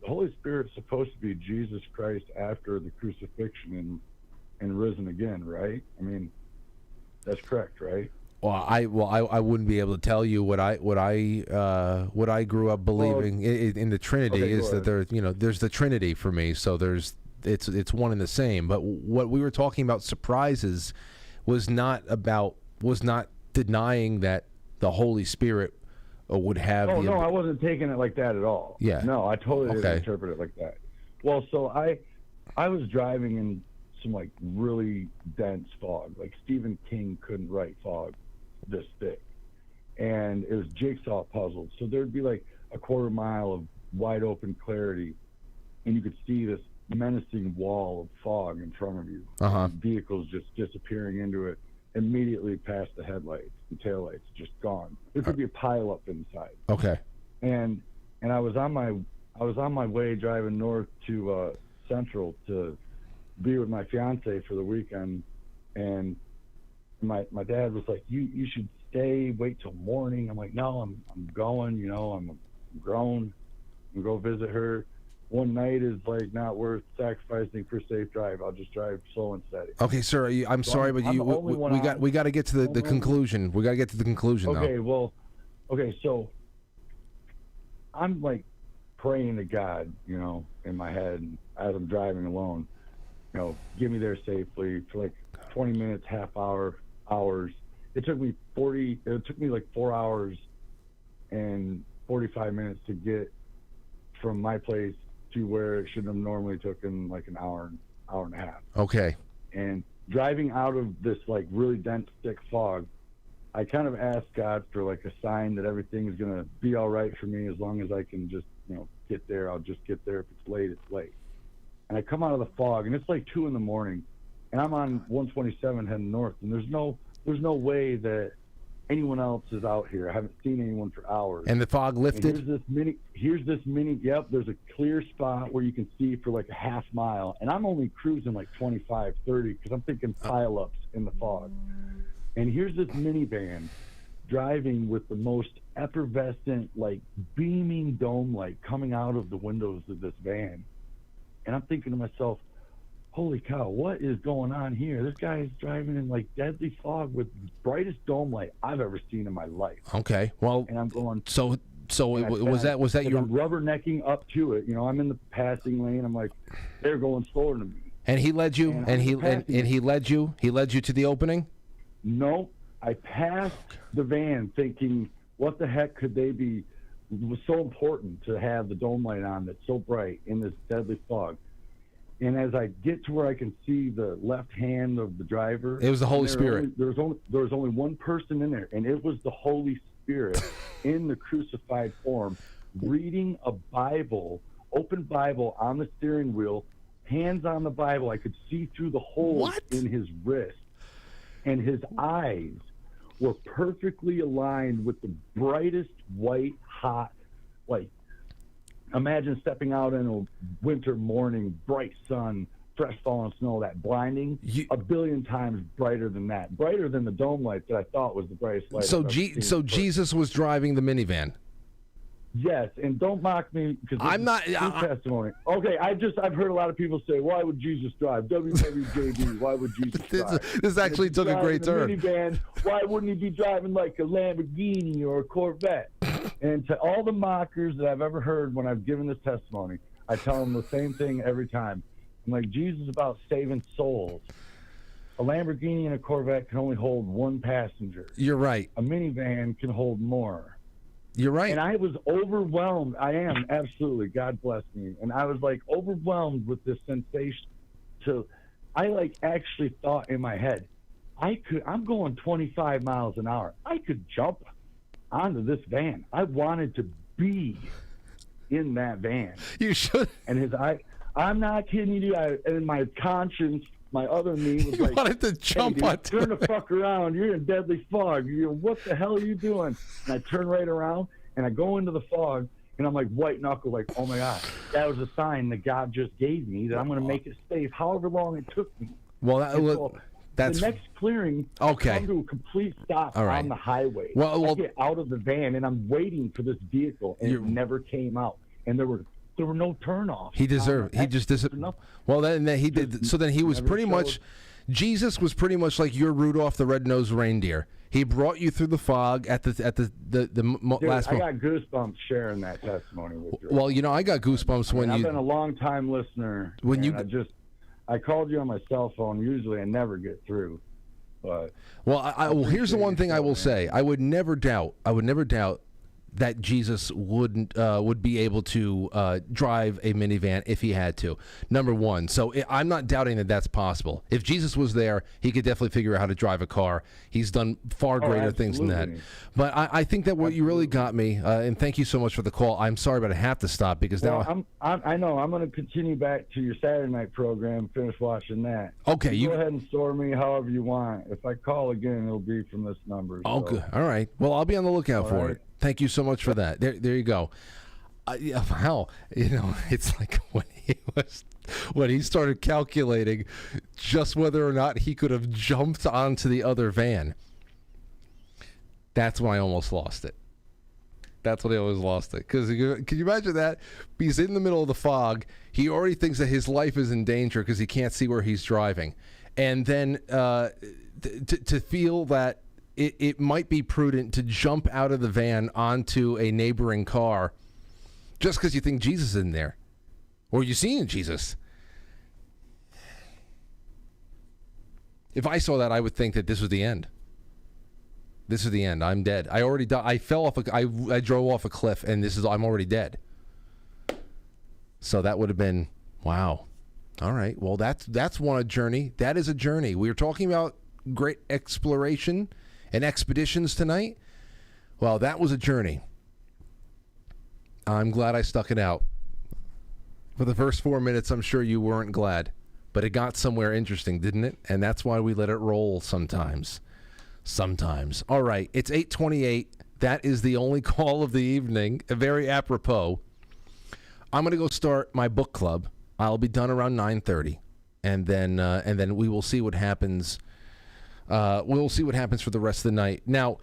the Holy Spirit's supposed to be Jesus Christ after the crucifixion and risen again, right? I mean, that's correct, right? Well, I wouldn't be able to tell you what I grew up believing in the Trinity is that there's the Trinity for me. So it's one and the same. But what we were talking about surprises was not denying that the Holy Spirit would have. Oh no, I wasn't taking it like that at all. Yeah. No, I totally didn't interpret it like that. Well, so I was driving in some like really dense fog. Like Stephen King couldn't write fog this thick, and it was jigsaw puzzles. So there'd be like a quarter mile of wide open clarity, and you could see this menacing wall of fog in front of you. Vehicles just disappearing into it immediately past the headlights and taillights, just gone. There could be a pile up inside. Okay. And I was on my way driving north to Central to be with my fiance for the weekend, and my dad was like, you should stay, wait till morning. I'm like, no, I'm going, I'm grown. I'm go visit her. One night is like not worth sacrificing for safe drive. I'll just drive slow and steady. Okay, sir. I'm sorry, but we got to get to the conclusion. We got to get to the conclusion okay, though. Well, okay, so I'm like praying to God, in my head as I'm driving alone. Get me there safely for like 20 minutes, half hour, hours. It took me like 4 hours and 45 minutes to get from my place to where it should have normally taken like an hour and a half. Okay. And driving out of this like really dense, thick fog, I kind of asked God for like a sign that everything is going to be all right for me as long as I can just, get there. I'll just get there. If it's late, it's late. And I come out of the fog, and it's like 2 a.m, and I'm on 127 heading north, and there's no way that anyone else is out here. I haven't seen anyone for hours. And the fog lifted? And here's this mini, yep, there's a clear spot where you can see for like a half mile, and I'm only cruising like 25, 30, because I'm thinking pile-ups in the fog. And here's this minivan driving with the most effervescent, like beaming dome light coming out of the windows of this van. And I'm thinking to myself, holy cow, what is going on here? This guy is driving in like deadly fog with the brightest dome light I've ever seen in my life. Okay, well, and I'm going. So was that your? I'm rubbernecking up to it. I'm in the passing lane. I'm like, they're going slower than me. And he led you, and he led you. He led you to the opening. No, I passed the van, thinking, what the heck could they be? It was so important to have the dome light on that's so bright in this deadly fog. And as I get to where I can see the left hand of the driver, it was the Holy Spirit. There was only one person in there, and it was the Holy Spirit in the crucified form, reading a Bible, open Bible on the steering wheel, hands on the Bible. I could see through the holes in his wrist, and his eyes were perfectly aligned with the brightest white hot, like, imagine stepping out in a winter morning, bright sun, fresh falling snow, that blinding, a billion times brighter than that, brighter than the dome light that I thought was the brightest light. So Jesus was driving the minivan. Yes, and don't mock me because I'm not. Testimony. Okay, I've heard a lot of people say, "Why would Jesus drive?" WWJD. Why would Jesus drive? This actually took a great turn. Minivan, why wouldn't he be driving like a Lamborghini or a Corvette? And to all the mockers that I've ever heard when I've given this testimony, I tell them the same thing every time. I'm like, Jesus is about saving souls. A Lamborghini and a Corvette can only hold one passenger. You're right. A minivan can hold more. You're right. And I was overwhelmed. I am, absolutely. God bless me. And I was like overwhelmed with this sensation. I like actually thought in my head, I'm going 25 miles an hour. I could jump onto this van. I wanted to be in that van. You should. And I'm not kidding you. In my conscience, my other me was like, wanted to jump hey, dude, onto turn the fuck around. You're in deadly fog. What the hell are you doing? And I turn right around, and I go into the fog, and I'm like white knuckle, like, oh, my God. That was a sign that God just gave me that I'm going to make it safe however long it took me. Well, that's... The next clearing, okay. come to a complete stop on the highway. Well, I get out of the van, and I'm waiting for this vehicle, and it never came out. And there were no turnoffs. He deserved. He just disappeared. Well, then he did. So then he was pretty much. Jesus was pretty much like your Rudolph the Red-Nosed Reindeer. He brought you through the fog at the Dude, last. I got goosebumps sharing that testimony with you. Well, you know, I got goosebumps when I've been a long-time listener. I called you on my cell phone. Usually, I never get through. But well, here's the one thing I will say: I would never doubt that Jesus would be able to drive a minivan if he had to. Number one. So I'm not doubting that that's possible. If Jesus was there, he could definitely figure out how to drive a car. He's done far greater things than that. But I think that what you really got me, and thank you so much for the call. I'm sorry, but I have to stop because now I know I'm going to continue back to your Saturday night program. Finish watching that. Okay, you go ahead and store me however you want. If I call again, it'll be from this number. Oh, good. All right. Well, I'll be on the lookout for it. Thank you so much for that. There you go. Hell, it's like when he started calculating just whether or not he could have jumped onto the other van. That's when I almost lost it. That's when I always lost it. Because can you imagine that? He's in the middle of the fog. He already thinks that his life is in danger because he can't see where he's driving. And then to feel that it might be prudent to jump out of the van onto a neighboring car just because you think Jesus is in there. Or you're seeing Jesus. If I saw that, I would think that this was the end. This is the end. I'm dead. I already died. I fell off. I drove off a cliff, and I'm already dead. So that would have been, wow. All right. Well, that's one a journey. That is a journey. We were talking about great exploration and expeditions tonight. Well, that was a journey. I'm glad I stuck it out. For the first 4 minutes, I'm sure you weren't glad. But it got somewhere interesting, didn't it? And that's why we let it roll sometimes. Sometimes. All right, it's 8:28. That is the only call of the evening. Very apropos. I'm going to go start my book club. I'll be done around 9:30. And then we will see what happens. We'll see what happens for the rest of the night. Now,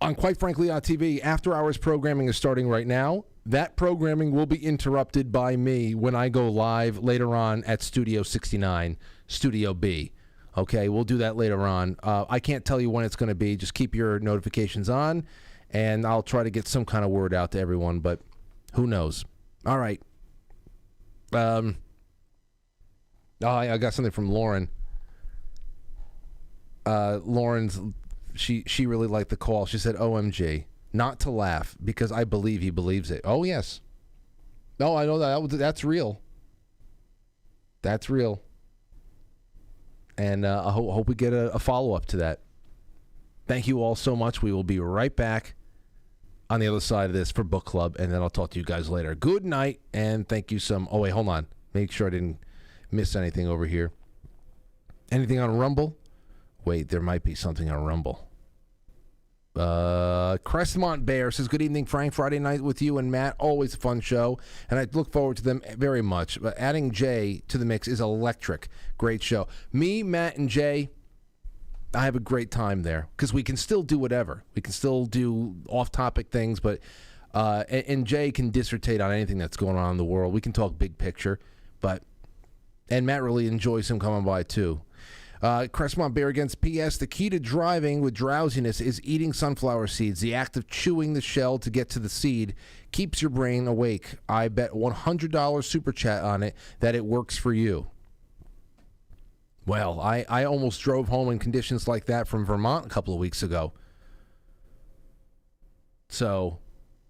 on Quite Frankly on TV, After Hours programming is starting right now. That programming will be interrupted by me when I go live later on at Studio 69, Studio B. Okay, we'll do that later on. I can't tell you when it's going to be. Just keep your notifications on, and I'll try to get some kind of word out to everyone, but who knows? All right. I got something from Lauren. Lauren's, she really liked the call. She said, OMG, not to laugh, because I believe he believes it. Oh, yes. No, I know that's real. That's real. And I hope we get a follow-up to that. Thank you all so much. We will be right back on the other side of this for book club, and then I'll talk to you guys later. Good night, and thank you some... Oh, wait, hold on. Make sure I didn't miss anything over here. Anything on Rumble? Wait, there might be something on Rumble. Crestmont Bear says, good evening, Frank. Friday night with you and Matt. Always a fun show, and I look forward to them very much. But adding Jay to the mix is electric. Great show. Me, Matt, and Jay, I have a great time there because we can still do whatever. We can still do off-topic things, but and Jay can dissertate on anything that's going on in the world. We can talk big picture, and Matt really enjoys him coming by too. Crestmont Bear against PS. The key to driving with drowsiness is eating sunflower seeds. The act of chewing the shell to get to the seed keeps your brain awake. I bet $100 super chat on it that it works for you. Well, I almost drove home in conditions like that from Vermont a couple of weeks ago. So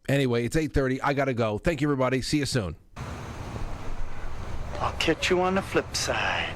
Anyway, it's 8:30. I got to go. Thank you, everybody. See you soon. I'll catch you on the flip side.